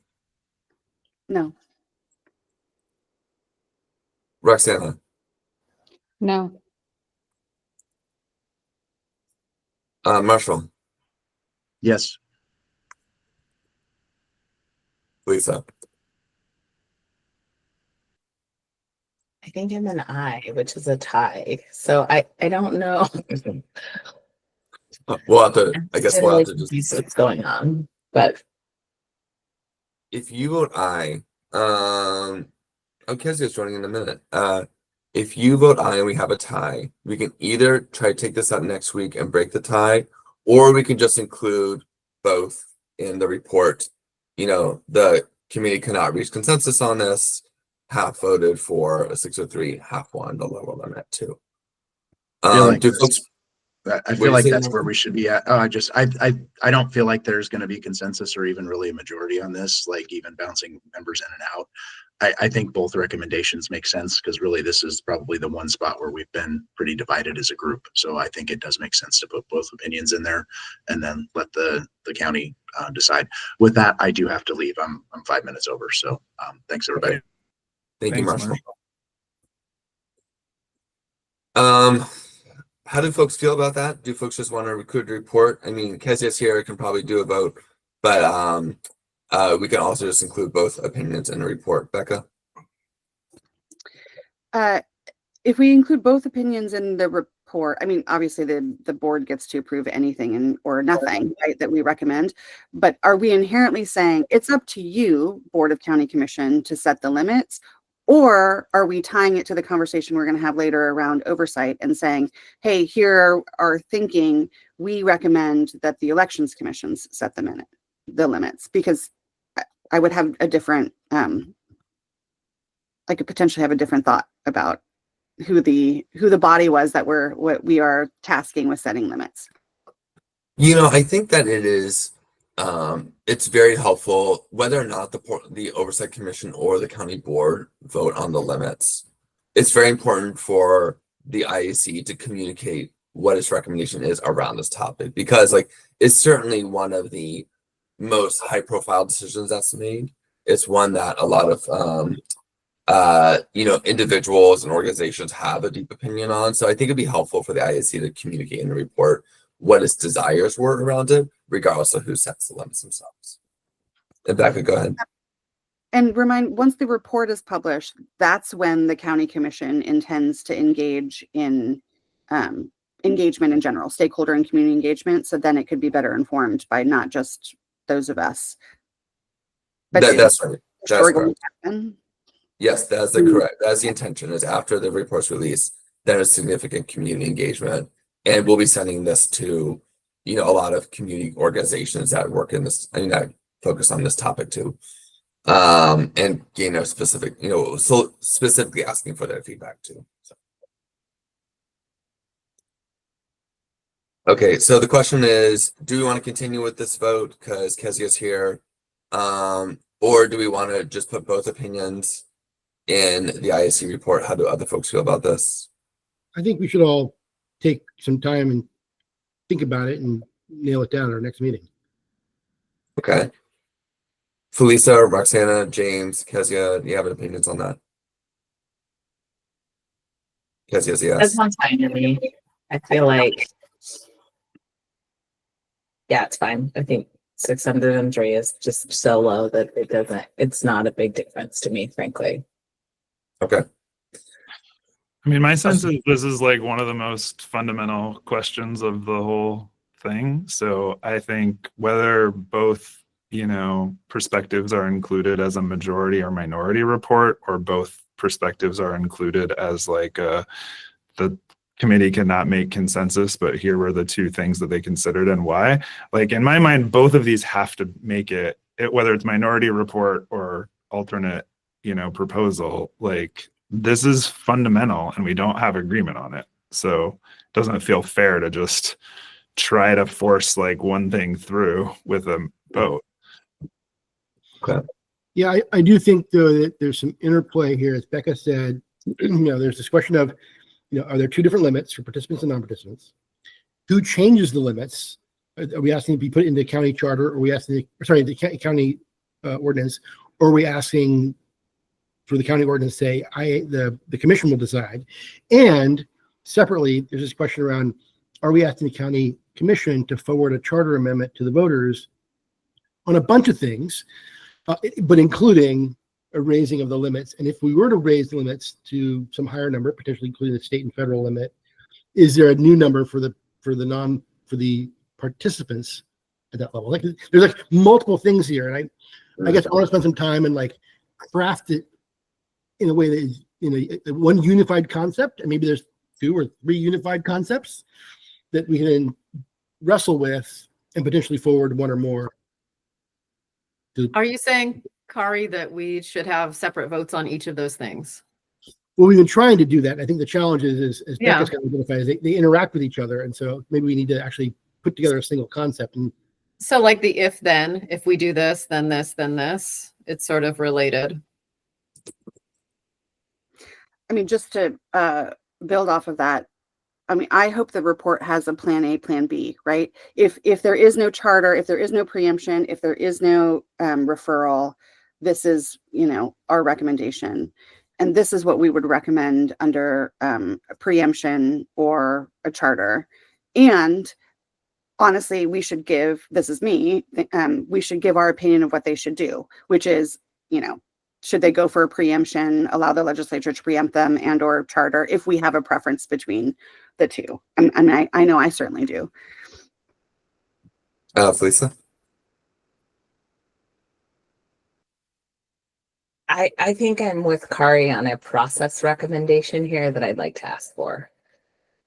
Speaker 6: No.
Speaker 1: Roxana,
Speaker 9: No.
Speaker 1: Marshall,
Speaker 8: Yes.
Speaker 1: Lisa.
Speaker 5: I think I'm an I, which is a tie. So I don't know.
Speaker 1: We'll have to,
Speaker 5: I'm
Speaker 1: I guess
Speaker 5: still
Speaker 1: we'll
Speaker 5: really
Speaker 1: have to just,
Speaker 5: confused what's going on, but
Speaker 1: if you vote aye, Kezia's joining in a minute. If you vote aye and we have a tie, we can either try to take this up next week and break the tie, or we can just include both in the report. You know, the committee cannot reach consensus on this, half voted for a 603, half won the lower limit too.
Speaker 8: Feel like
Speaker 1: Do
Speaker 8: this-
Speaker 1: folks,
Speaker 8: I
Speaker 1: What
Speaker 8: feel
Speaker 1: you
Speaker 8: like
Speaker 1: say,
Speaker 8: that's
Speaker 1: Mark?
Speaker 8: where we should be at. Oh, I don't feel like there's going to be consensus or even really a majority on this, like even bouncing members in and out. I think both recommendations make sense because really this is probably the one spot where we've been pretty divided as a group. So I think it does make sense to put both opinions in there and then let the county decide. With that, I do have to leave. I'm 5 minutes over. So thanks everybody.
Speaker 1: thank you,
Speaker 3: Thanks,
Speaker 1: Marshall. How do folks feel about that? Do folks just want to recruit a report? I mean, Kezia's here, can probably do a vote, but we can also just include both opinions in a report. Becca?
Speaker 6: If we include both opinions in the report, I mean, obviously the board gets to approve anything or nothing, right, that we recommend. But are we inherently saying it's up to you, Board of County Commission, to set the limits? Or are we tying it to the conversation we're going to have later around oversight and saying, hey, here are our thinking. We recommend that the elections commissions set the limits, because I would have a different, I could potentially have a different thought about who the body was that what we are tasking with setting limits.
Speaker 1: You know, I think that it is, it's very helpful whether or not the Oversight Commission or the county board vote on the limits. It's very important for the IAC to communicate what its recommendation is around this topic, because like it's certainly one of the most high profile decisions that's made. It's one that a lot of individuals and organizations have a deep opinion on. So I think it'd be helpful for the IAC to communicate in the report what its desires were around it, regardless of who sets the limits themselves. And Becca, go ahead.
Speaker 6: And once the report is published, that's when the county commission intends to engage in engagement in general, stakeholder and community engagement. So then it could be better informed by not just those of us. But
Speaker 1: That's right. That's correct.
Speaker 6: happen.
Speaker 1: Yes, that's the correct. That's the intention. Is after the report's release, there is significant community engagement, and we'll be sending this to, a lot of community organizations that work in this. I mean, that focus on this topic too, and specific, so specifically asking for their feedback too. So. Okay, so the question is, do we want to continue with this vote because Kezia's here, or do we want to just put both opinions in the IAC report? How do other folks feel about this?
Speaker 2: I think we should all take some time and think about it and nail it down at our next meeting.
Speaker 1: Okay. Felisa, Roxana, James, Kezia, do you have any opinions on that? Kezia's
Speaker 5: that
Speaker 1: yes.
Speaker 5: sounds fine to me. I feel like, yeah, it's fine. I think 603 is just so low that it's not a big difference to me, frankly.
Speaker 1: Okay.
Speaker 3: I mean, my sense is this is like one of the most fundamental questions of the whole thing. So I think whether both, perspectives are included as a majority or minority report, or both perspectives are included as like the committee cannot make consensus, but here were the two things that they considered and why. Like in my mind, both of these have to make it whether it's minority report or alternate, proposal, like this is fundamental and we don't have agreement on it. So it doesn't feel fair to just try to force like one thing through with a vote.
Speaker 2: Yeah, I do think though that there's some interplay here, as Becca said. There's this question of, are there two different limits for participants and non-participants? Who changes the limits? Are we asking to be put into county charter, or are we asking, the county ordinance, or are we asking for the county ordinance to say, the commission will decide? And separately, there's this question around, are we asking the county commission to forward a charter amendment to the voters on a bunch of things, but including a raising of the limits? And if we were to raise the limits to some higher number, potentially including the state and federal limit, is there a new number for the participants at that level? Like, there's like multiple things here, and I guess I want to spend some time and like craft it in a way that is, one unified concept, and maybe there's 2 or 3 unified concepts that we can wrestle with and potentially forward one or more.
Speaker 11: Are you saying, Kari, that we should have separate votes on each of those things?
Speaker 2: Well, we've been trying to do that. I think the challenge is, as
Speaker 11: Yeah.
Speaker 2: Becca's kind of identified, is they interact with each other, and so maybe we need to actually put together a single concept. And
Speaker 11: So like the if we do this, then this, then this, it's sort of related.
Speaker 6: I mean, just to build off of that, I mean, I hope the report has a plan A, plan B, right? If there is no charter, if there is no preemption, if there is no referral, this is, our recommendation. And this is what we would recommend under a preemption or a charter. And honestly, we should give, this is me, we should give our opinion of what they should do, which is, should they go for a preemption, allow the legislature to preempt them, and or charter, if we have a preference between the two. And I know I certainly do.
Speaker 1: Felisa?
Speaker 5: I think I'm with Kari on a process recommendation here that I'd like to ask for.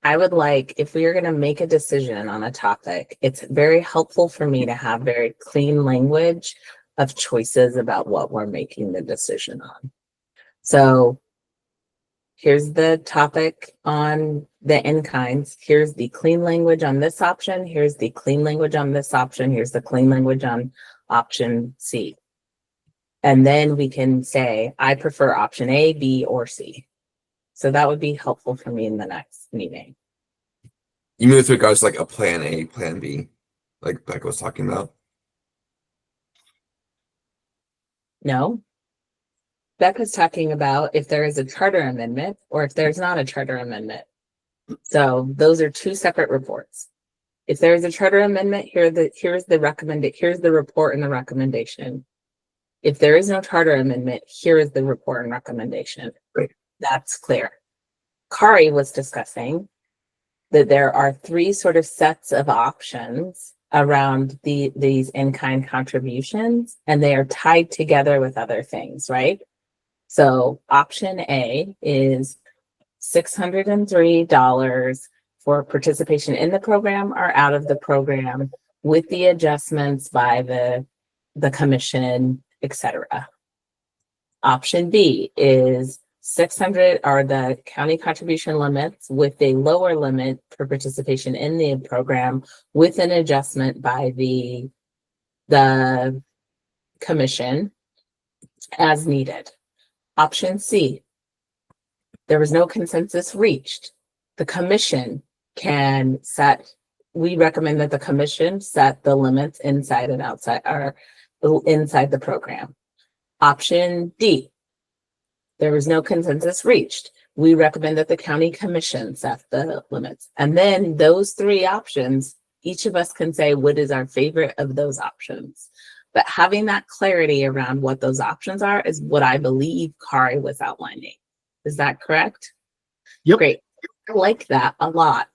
Speaker 5: I would like, if we are going to make a decision on a topic, it's very helpful for me to have very clean language of choices about what we're making the decision on. So here's the topic on the in-kinds. Here's the clean language on this option. Here's the clean language on this option. Here's the clean language on option C. And then we can say, I prefer option A, B, or C. So that would be helpful for me in the next meeting.
Speaker 1: You mean with regards to like a plan A, plan B, like Becca was talking about?
Speaker 5: No. Becca's talking about if there is a charter amendment or if there's not a charter amendment. So those are 2 separate reports. If there is a charter amendment, here's the report and the recommendation. If there is no charter amendment, here is the report and recommendation.
Speaker 1: Great.
Speaker 5: That's clear. Kari was discussing that there are 3 sort of sets of options around these in-kind contributions, and they are tied together with other things, right? So option A is $603 for participation in the program or out of the program, with the adjustments by the commission, etc. Option B is 600 are the county contribution limits with a lower limit for participation in the program with an adjustment by the commission as needed. Option C, there was no consensus reached. The commission can set, we recommend that the commission set the limits inside and outside or inside the program. Option D, there was no consensus reached. We recommend that the county commission set the limits. And then those 3 options, each of us can say what is our favorite of those options. But having that clarity around what those options are is what I believe Kari was outlining. Is that correct?
Speaker 2: Yep.
Speaker 5: Great. I like that a lot.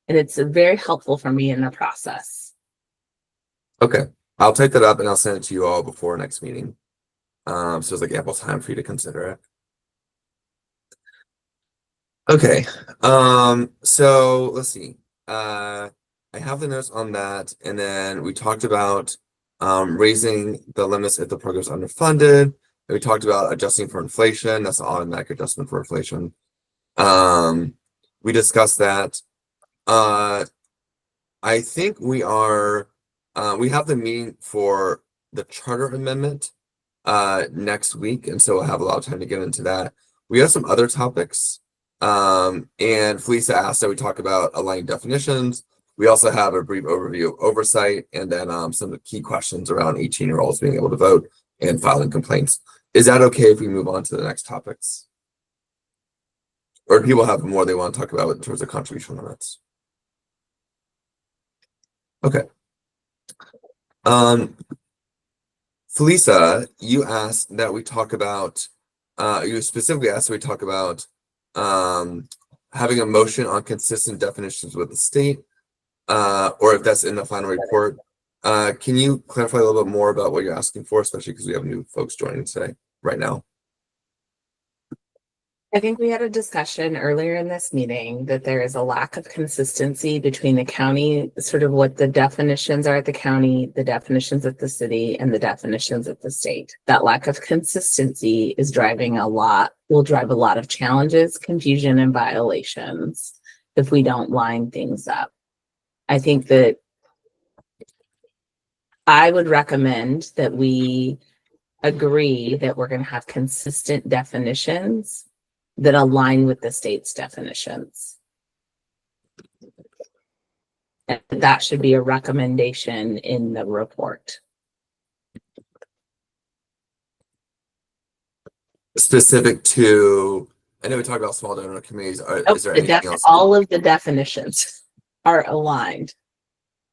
Speaker 5: And it's very helpful for me in the process.
Speaker 1: Okay. I'll type that up and I'll send it to you all before next meeting. So it's like ample time for you to consider it. Okay. So let's see. I have the notes on that, and then we talked about raising the limits if the program's underfunded. And we talked about adjusting for inflation. That's an automatic adjustment for inflation. We discussed that. I think we have the meeting for the charter amendment next week, and so we'll have a lot of time to get into that. We have some other topics, and Felisa asked that we talk about aligned definitions. We also have a brief overview of oversight, and then some key questions around 18-year-olds being able to vote and filing complaints. Is that okay if we move on to the next topics? Or do people have more they want to talk about in terms of contribution limits? Okay. Felisa, you asked that we talk about, you specifically asked that we talk about having a motion on consistent definitions with the state, or if that's in the final report. Can you clarify a little bit more about what you're asking for, especially because we have new folks joining today, right now?
Speaker 5: I think we had a discussion earlier in this meeting that there is a lack of consistency between the county, sort of what the definitions are at the county, the definitions at the city, and the definitions at the state. That lack of consistency is will drive a lot of challenges, confusion, and violations if we don't line things up. I think that I would recommend that we agree that we're going to have consistent definitions that align with the state's definitions. And that should be a recommendation in the report.
Speaker 1: Specific to, I know we talked about small donor committees. Is there anything else?
Speaker 5: All of the definitions are aligned.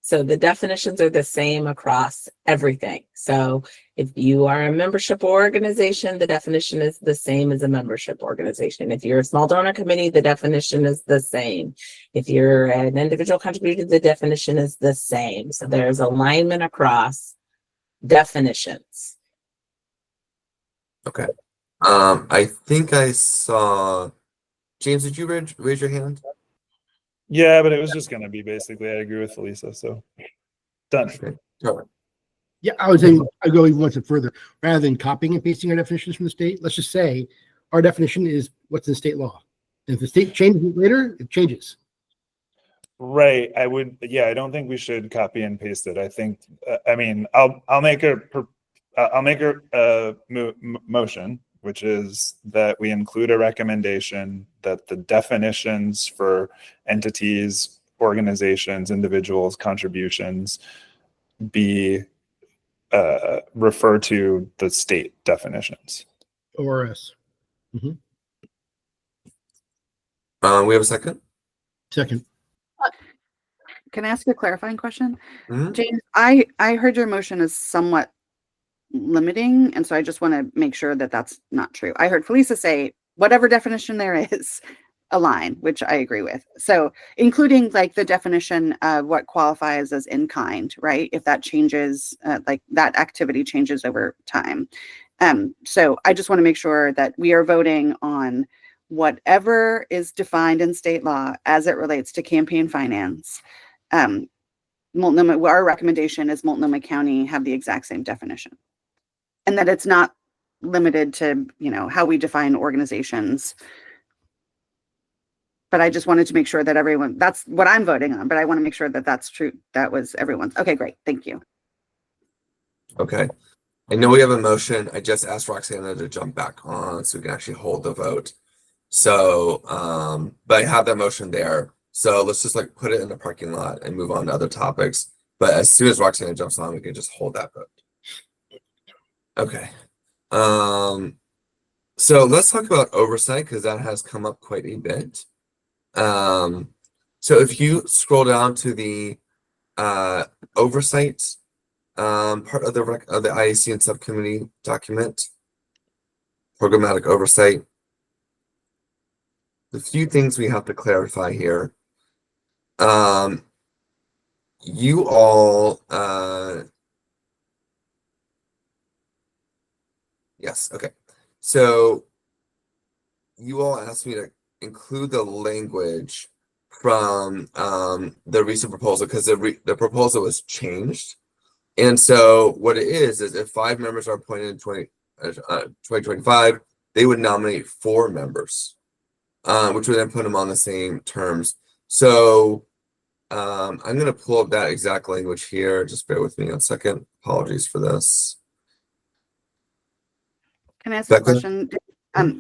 Speaker 5: So the definitions are the same across everything. So if you are a membership organization, the definition is the same as a membership organization. If you're a small donor committee, the definition is the same. If you're an individual contributor, the definition is the same. So there's alignment across definitions.
Speaker 1: Okay. I think I saw, James, did you raise your hand?
Speaker 3: Yeah, but it was just going to be basically, I agree with Felisa, so done.
Speaker 1: Okay. All
Speaker 2: Yeah, I was saying I go even one step further. Rather than copying and pasting our definitions from the state, let's just say our definition is what's in state law. And if the state changes it later, it changes.
Speaker 3: Right. I don't think we should copy and paste it. I think, I'll make a motion, which is that we include a recommendation that the definitions for entities, organizations, individuals, contributions be refer to the state definitions.
Speaker 2: ORS.
Speaker 1: We have a second?
Speaker 2: Second.
Speaker 6: Can I ask a clarifying question?
Speaker 1: Mhm.
Speaker 6: James, I heard your motion is somewhat limiting, and so I just want to make sure that that's not true. I heard Felisa say whatever definition there is, align, which I agree with. So including like the definition of what qualifies as in kind, right? If that changes, like that activity changes over time. So I just want to make sure that we are voting on whatever is defined in state law as it relates to campaign finance. Multnomah, our recommendation is Multnomah County have the exact same definition. And that it's not limited to, how we define organizations. But I just wanted to make sure that everyone, that's what I'm voting on, but I want to make sure that that's true. That was everyone's. Okay, great. Thank you.
Speaker 1: Okay. I know we have a motion. I just asked Roxana to jump back on so we can actually hold the vote. So, but I have that motion there. So let's just like put it in the parking lot and move on to other topics. But as soon as Roxana jumps on, we can just hold that vote. Okay. So let's talk about oversight because that has come up quite a bit. So if you scroll down to the oversight part of the IAC and subcommittee document, programmatic oversight, the few things we have to clarify here. You all, yes, okay. So you all asked me to include the language from the recent proposal because the proposal was changed. And so what it is if 5 members are appointed in 2025, they would nominate 4 members. which would then put them on the same terms. So I'm going to pull up that exact language here. Just bear with me a second. Apologies for this.
Speaker 6: Can I ask a
Speaker 1: Becca?
Speaker 6: question?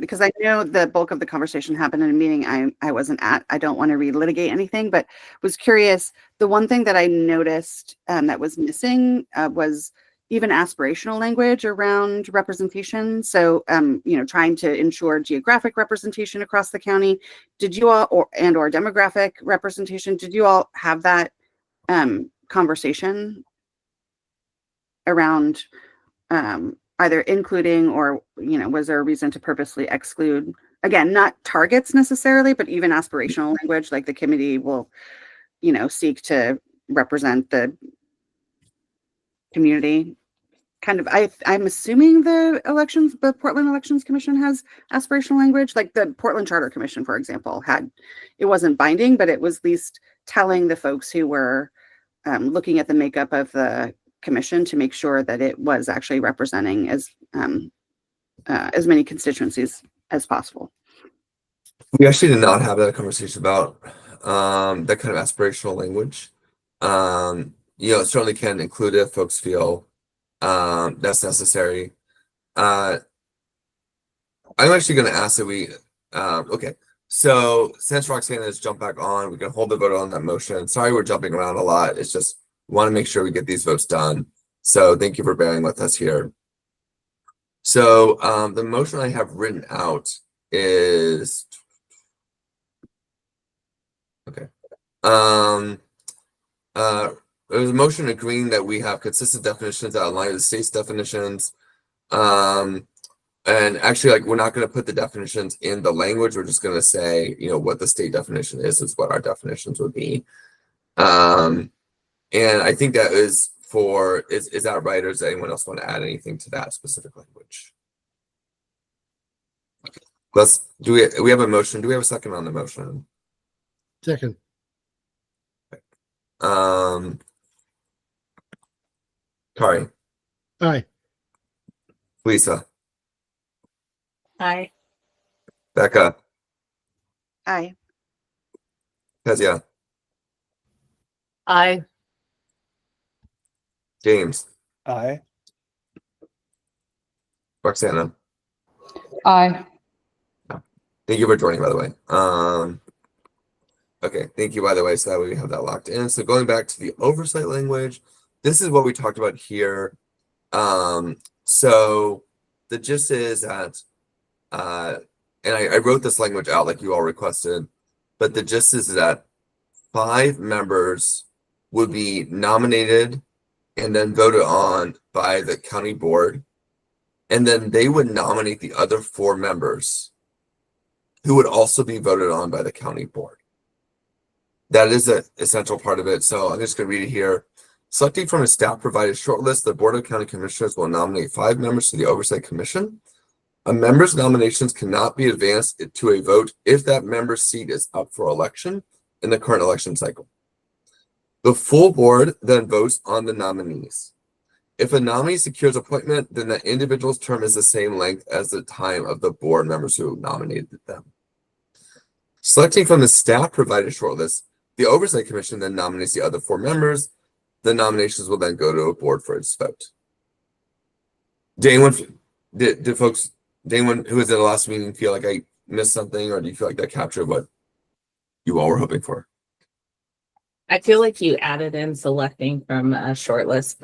Speaker 6: Because I know the bulk of the conversation happened in a meeting I wasn't at. I don't want to relitigate anything, but was curious. The one thing that I noticed that was missing was even aspirational language around representation. So, trying to ensure geographic representation across the county. Did you all, or demographic representation, did you all have that conversation around either including or, was there a reason to purposely exclude? Again, not targets necessarily, but even aspirational language, like the committee will, seek to represent the community. Kind of, I'm assuming the Portland Elections Commission has aspirational language, like the Portland Charter Commission, for example, it wasn't binding, but it was at least telling the folks who were looking at the makeup of the commission to make sure that it was actually representing as many constituencies as possible.
Speaker 1: We actually did not have that conversation about that kind of aspirational language. It certainly can include it if folks feel that's necessary. I'm actually going to ask that we okay. So since Roxanne has jumped back on, we can hold the vote on that motion. Sorry, we're jumping around a lot. It's just we want to make sure we get these votes done. So thank you for bearing with us here. So the motion I have written out is okay. There's a motion agreeing that we have consistent definitions that align with the state's definitions. And actually, we're not going to put the definitions in the language. We're just going to say, what the state definition is what our definitions would be. And I think that is is that right? Or does anyone else want to add anything to that specific language? Okay. We have a motion? Do we have a second on the motion?
Speaker 2: Second.
Speaker 1: Kari,
Speaker 2: Aye.
Speaker 1: Lisa,
Speaker 5: Aye.
Speaker 1: Becca,
Speaker 6: Aye.
Speaker 1: Kezia,
Speaker 11: Aye.
Speaker 1: James,
Speaker 10: Aye.
Speaker 1: Roxana.
Speaker 9: Aye.
Speaker 1: Thank you for joining, by the way. Okay, thank you, by the way, so that way we have that locked in. So going back to the oversight language, this is what we talked about here. So the gist is that, and I wrote this language out like you all requested, but the gist is that 5 members would be nominated and then voted on by the county board. And then they would nominate the other 4 members who would also be voted on by the county board. That is an essential part of it. So I'm just going to read it here. Selecting from a staff-provided shortlist, the Board of County Commissioners will nominate 5 members to the Oversight Commission. A member's nominations cannot be advanced to a vote if that member's seat is up for election in the current election cycle. The full board then votes on the nominees. If a nominee secures appointment, then that individual's term is the same length as the time of the board members who nominated them. Selecting from the staff-provided shortlist, the Oversight Commission then nominates the other 4 members. The nominations will then go to a board for its vote. Did anyone who was at the last meeting feel like I missed something, or do you feel like that captured what you all were hoping for?
Speaker 5: I feel like you added in selecting from a shortlist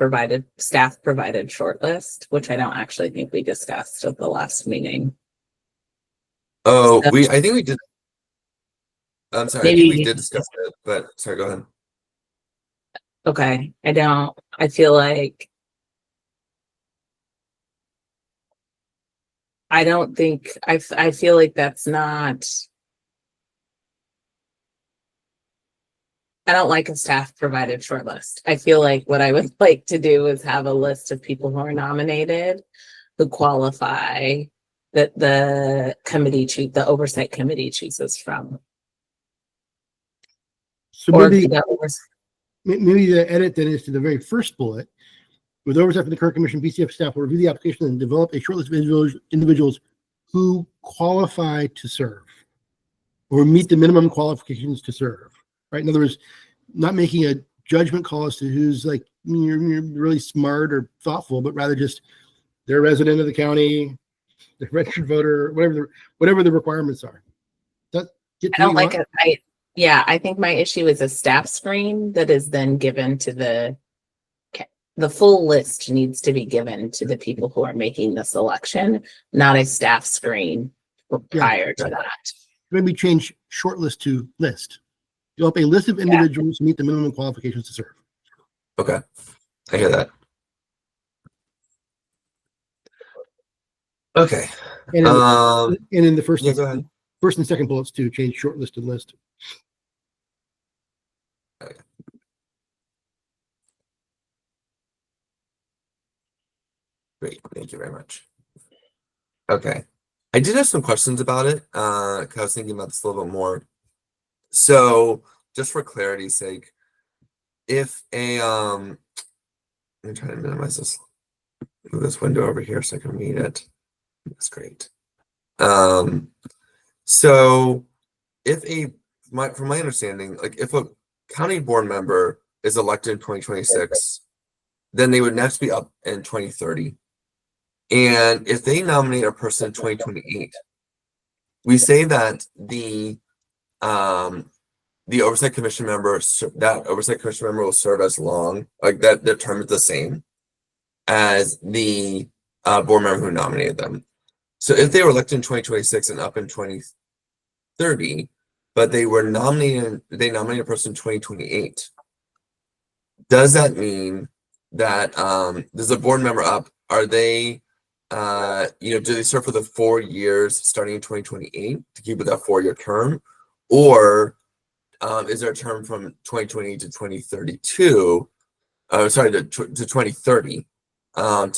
Speaker 5: staff provided shortlist, which I don't actually think we discussed at the last meeting.
Speaker 1: Oh, I think we did. I'm sorry, I think we did discuss it, but sorry, go ahead.
Speaker 5: Okay, I feel like I don't think I feel like that's not. I don't like a staff provided shortlist. I feel like what I would like to do is have a list of people who are nominated, who qualify, that the oversight committee chooses from.
Speaker 2: So
Speaker 5: Or
Speaker 2: maybe
Speaker 5: the
Speaker 2: the edit then is to the very first bullet. With oversight from the current commission, BCF staff will review the application and develop a short list of individuals who qualify to serve. or meet the minimum qualifications to serve, right? In other words, not making a judgment call as to who's like you're really smart or thoughtful, but rather just they're a resident of the county, they're a registered voter, whatever the requirements are. That get
Speaker 5: I
Speaker 2: to
Speaker 5: don't
Speaker 2: what you
Speaker 5: like
Speaker 2: want?
Speaker 5: it. I think my issue is a staff screen that is then given to the full list needs to be given to the people who are making the selection, not a staff screen prior to that.
Speaker 2: Maybe change shortlist to list. You'll have a list of individuals who meet the minimum qualifications to serve.
Speaker 1: Okay, I hear that. Okay.
Speaker 2: And in the first,
Speaker 1: Yeah, go ahead.
Speaker 2: first and second bullets too, change shortlist to list.
Speaker 1: Great, thank you very much. Okay, I did have some questions about it, 'cause I was thinking about this a little bit more. So, just for clarity's sake, if I'm trying to minimize this, move this window over here so I can read it. That's great. So if from my understanding, like if a county board member is elected in 2026, then they would next be up in 2030. And if they nominate a person in 2028, we say that the oversight commission member will serve as long, like that their term is the same as the board member who nominated them. So if they were elected in 2026 and up in 2030, but they nominated a person in 2028, does that mean that there's a board member up? Are they do they serve for the 4 years starting in 2028 to keep with that 4-year term, or is there a term from 2028 to 2032? Sorry, to 2030, and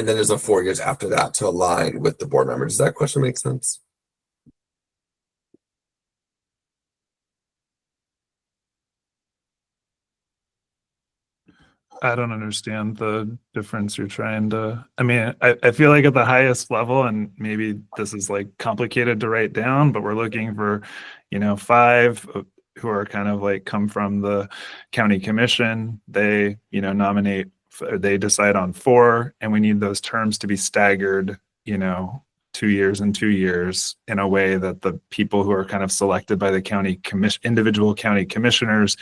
Speaker 1: then there's a 4 years after that to align with the board member. Does that question make sense?
Speaker 3: I don't understand the difference you're trying to, I mean, I feel like at the highest level, and maybe this is like complicated to write down, but we're looking for, 5 who are kind of like come from the county commission. They, nominate, they decide on 4, and we need those terms to be staggered, 2 years and 2 years in a way that the people who are kind of selected by the county commission, individual county commissioners,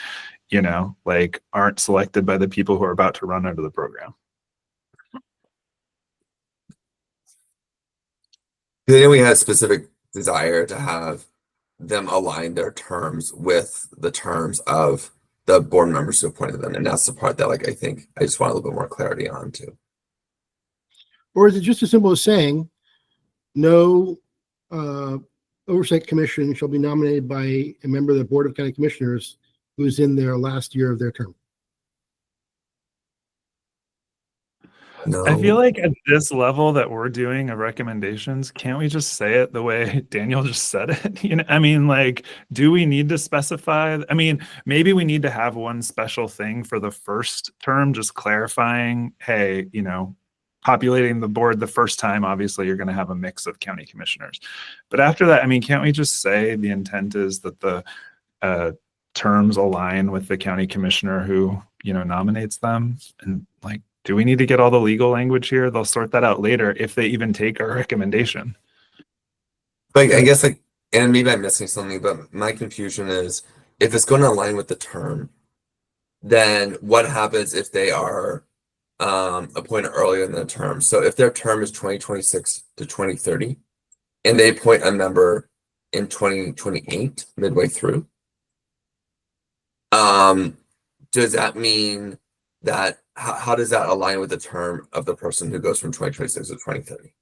Speaker 3: aren't selected by the people who are about to run under the program.
Speaker 1: Then we had a specific desire to have them align their terms with the terms of the board members who appointed them. And that's the part that I think I just want a little bit more clarity on too.
Speaker 2: Or is it just as simple as saying no oversight commission shall be nominated by a member of the Board of County Commissioners who's in their last year of their term?
Speaker 1: No.
Speaker 3: I feel like at this level that we're doing of recommendations, can't we just say it the way Daniel just said it? Do we need to specify? I mean, maybe we need to have one special thing for the first term, just clarifying, hey, populating the board the first time, obviously you're going to have a mix of county commissioners. But after that, I mean, can't we just say the intent is that the terms align with the county commissioner who, nominates them? And do we need to get all the legal language here? They'll sort that out later if they even take our recommendation.
Speaker 1: But I guess and maybe I'm missing something, but my confusion is if it's going to align with the term, then what happens if they are appointed earlier in the term? So if their term is 2026 to 2030 and they appoint a member in 2028 midway through, does that mean that how does that align with the term of the person who goes from 2026 to 2030?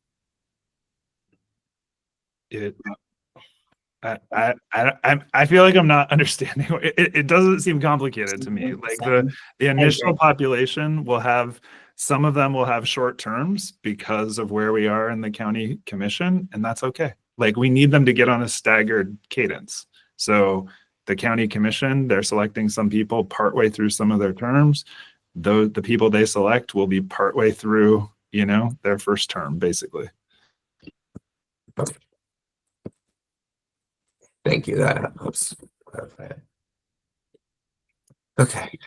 Speaker 3: I feel like I'm not understanding. It doesn't seem complicated to me. The initial population will have, some of them will have short terms because of where we are in the county commission, and that's okay. We need them to get on a staggered cadence. So the county commission, they're selecting some people partway through some of their terms. The people they select will be partway through, their first term, basically.
Speaker 1: Thank you. That helps clarify it. Okay.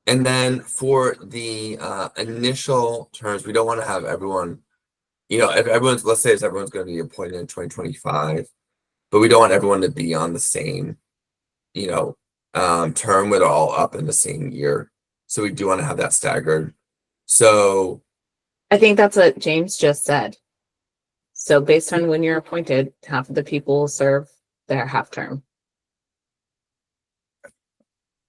Speaker 1: And then for the initial terms, we don't want to have everyone, you know, if everyone's, let's say if everyone's going to be appointed in 2025, but we don't want everyone to be on the same, you know, term with all up in the same year. So we do want to have that staggered. So
Speaker 5: I think that's what James just said. So based on when you're appointed, half of the people will serve their half term.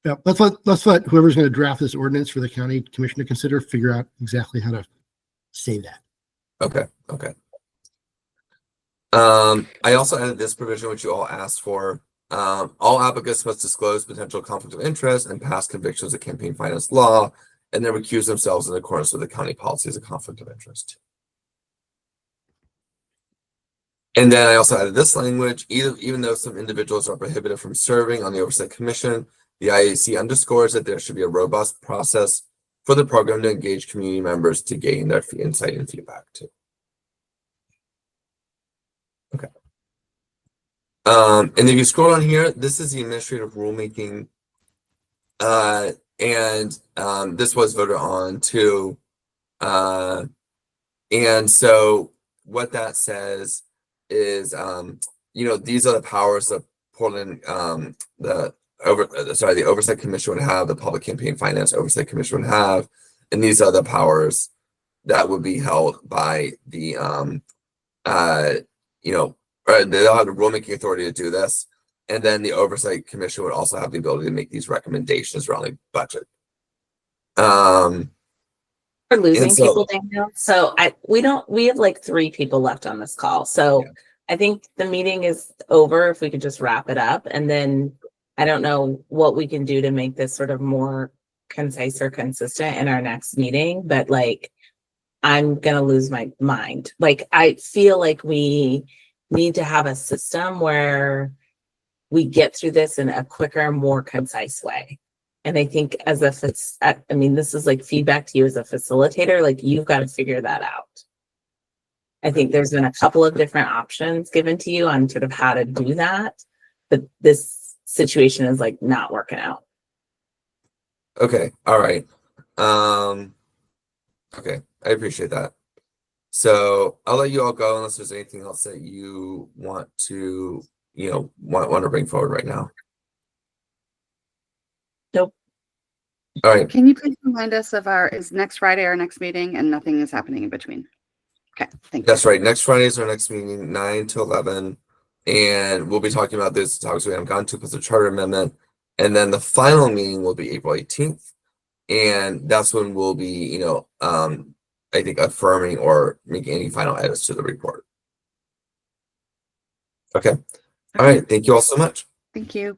Speaker 2: Yeah, let's let whoever's going to draft this ordinance for the county commission to consider figure out exactly how to say that.
Speaker 1: okay. I also added this provision, which you all asked for. All applicants must disclose potential conflict of interest and past convictions of campaign finance law, and then recuse themselves in accordance with the county policies of conflict of interest. And then I also added this language: even though some individuals are prohibited from serving on the Oversight Commission, the IAC underscores that there should be a robust process for the program to engage community members to gain their insight and feedback too. Okay. And if you scroll on here, this is the administrative rulemaking. And this was voted on too. And so what that says is, you know, these are the powers that Portland, the Oversight Commission would have, the Public Campaign Finance Oversight Commission would have, and these are the powers that would be held by the, you know, they'll have the rulemaking authority to do this, and then the Oversight Commission would also have the ability to make these recommendations around the budget.
Speaker 5: We're losing
Speaker 1: so-
Speaker 5: people, Daniel. So we have like 3 people left on this call. So
Speaker 1: Yeah.
Speaker 5: I think the meeting is over. If we could just wrap it up, and then I don't know what we can do to make this sort of more concise or consistent in our next meeting, but like, I'm going to lose my mind. Like, I feel like we need to have a system where we get through this in a quicker, more concise way. And I think I mean, this is like feedback to you as a facilitator, like you've got to figure that out. I think there's been a couple of different options given to you on sort of how to do that, but this situation is like not working out.
Speaker 1: Okay. All right. Okay. I appreciate that. So I'll let you all go unless there's anything else that you want to, you know, want to bring forward right now.
Speaker 5: Nope.
Speaker 1: All right.
Speaker 6: Can you please remind us of is next Friday our next meeting and nothing is happening in between? Okay, thank you.
Speaker 1: That's right. Next Friday is our next meeting, 9 to 11. And we'll be talking about this topics we haven't gone to plus the charter amendment. And then the final meeting will be April 18th. And that's when we'll be, you know, I think affirming or making any final edits to the report. Okay. All right. Thank you all so much.
Speaker 6: Thank you.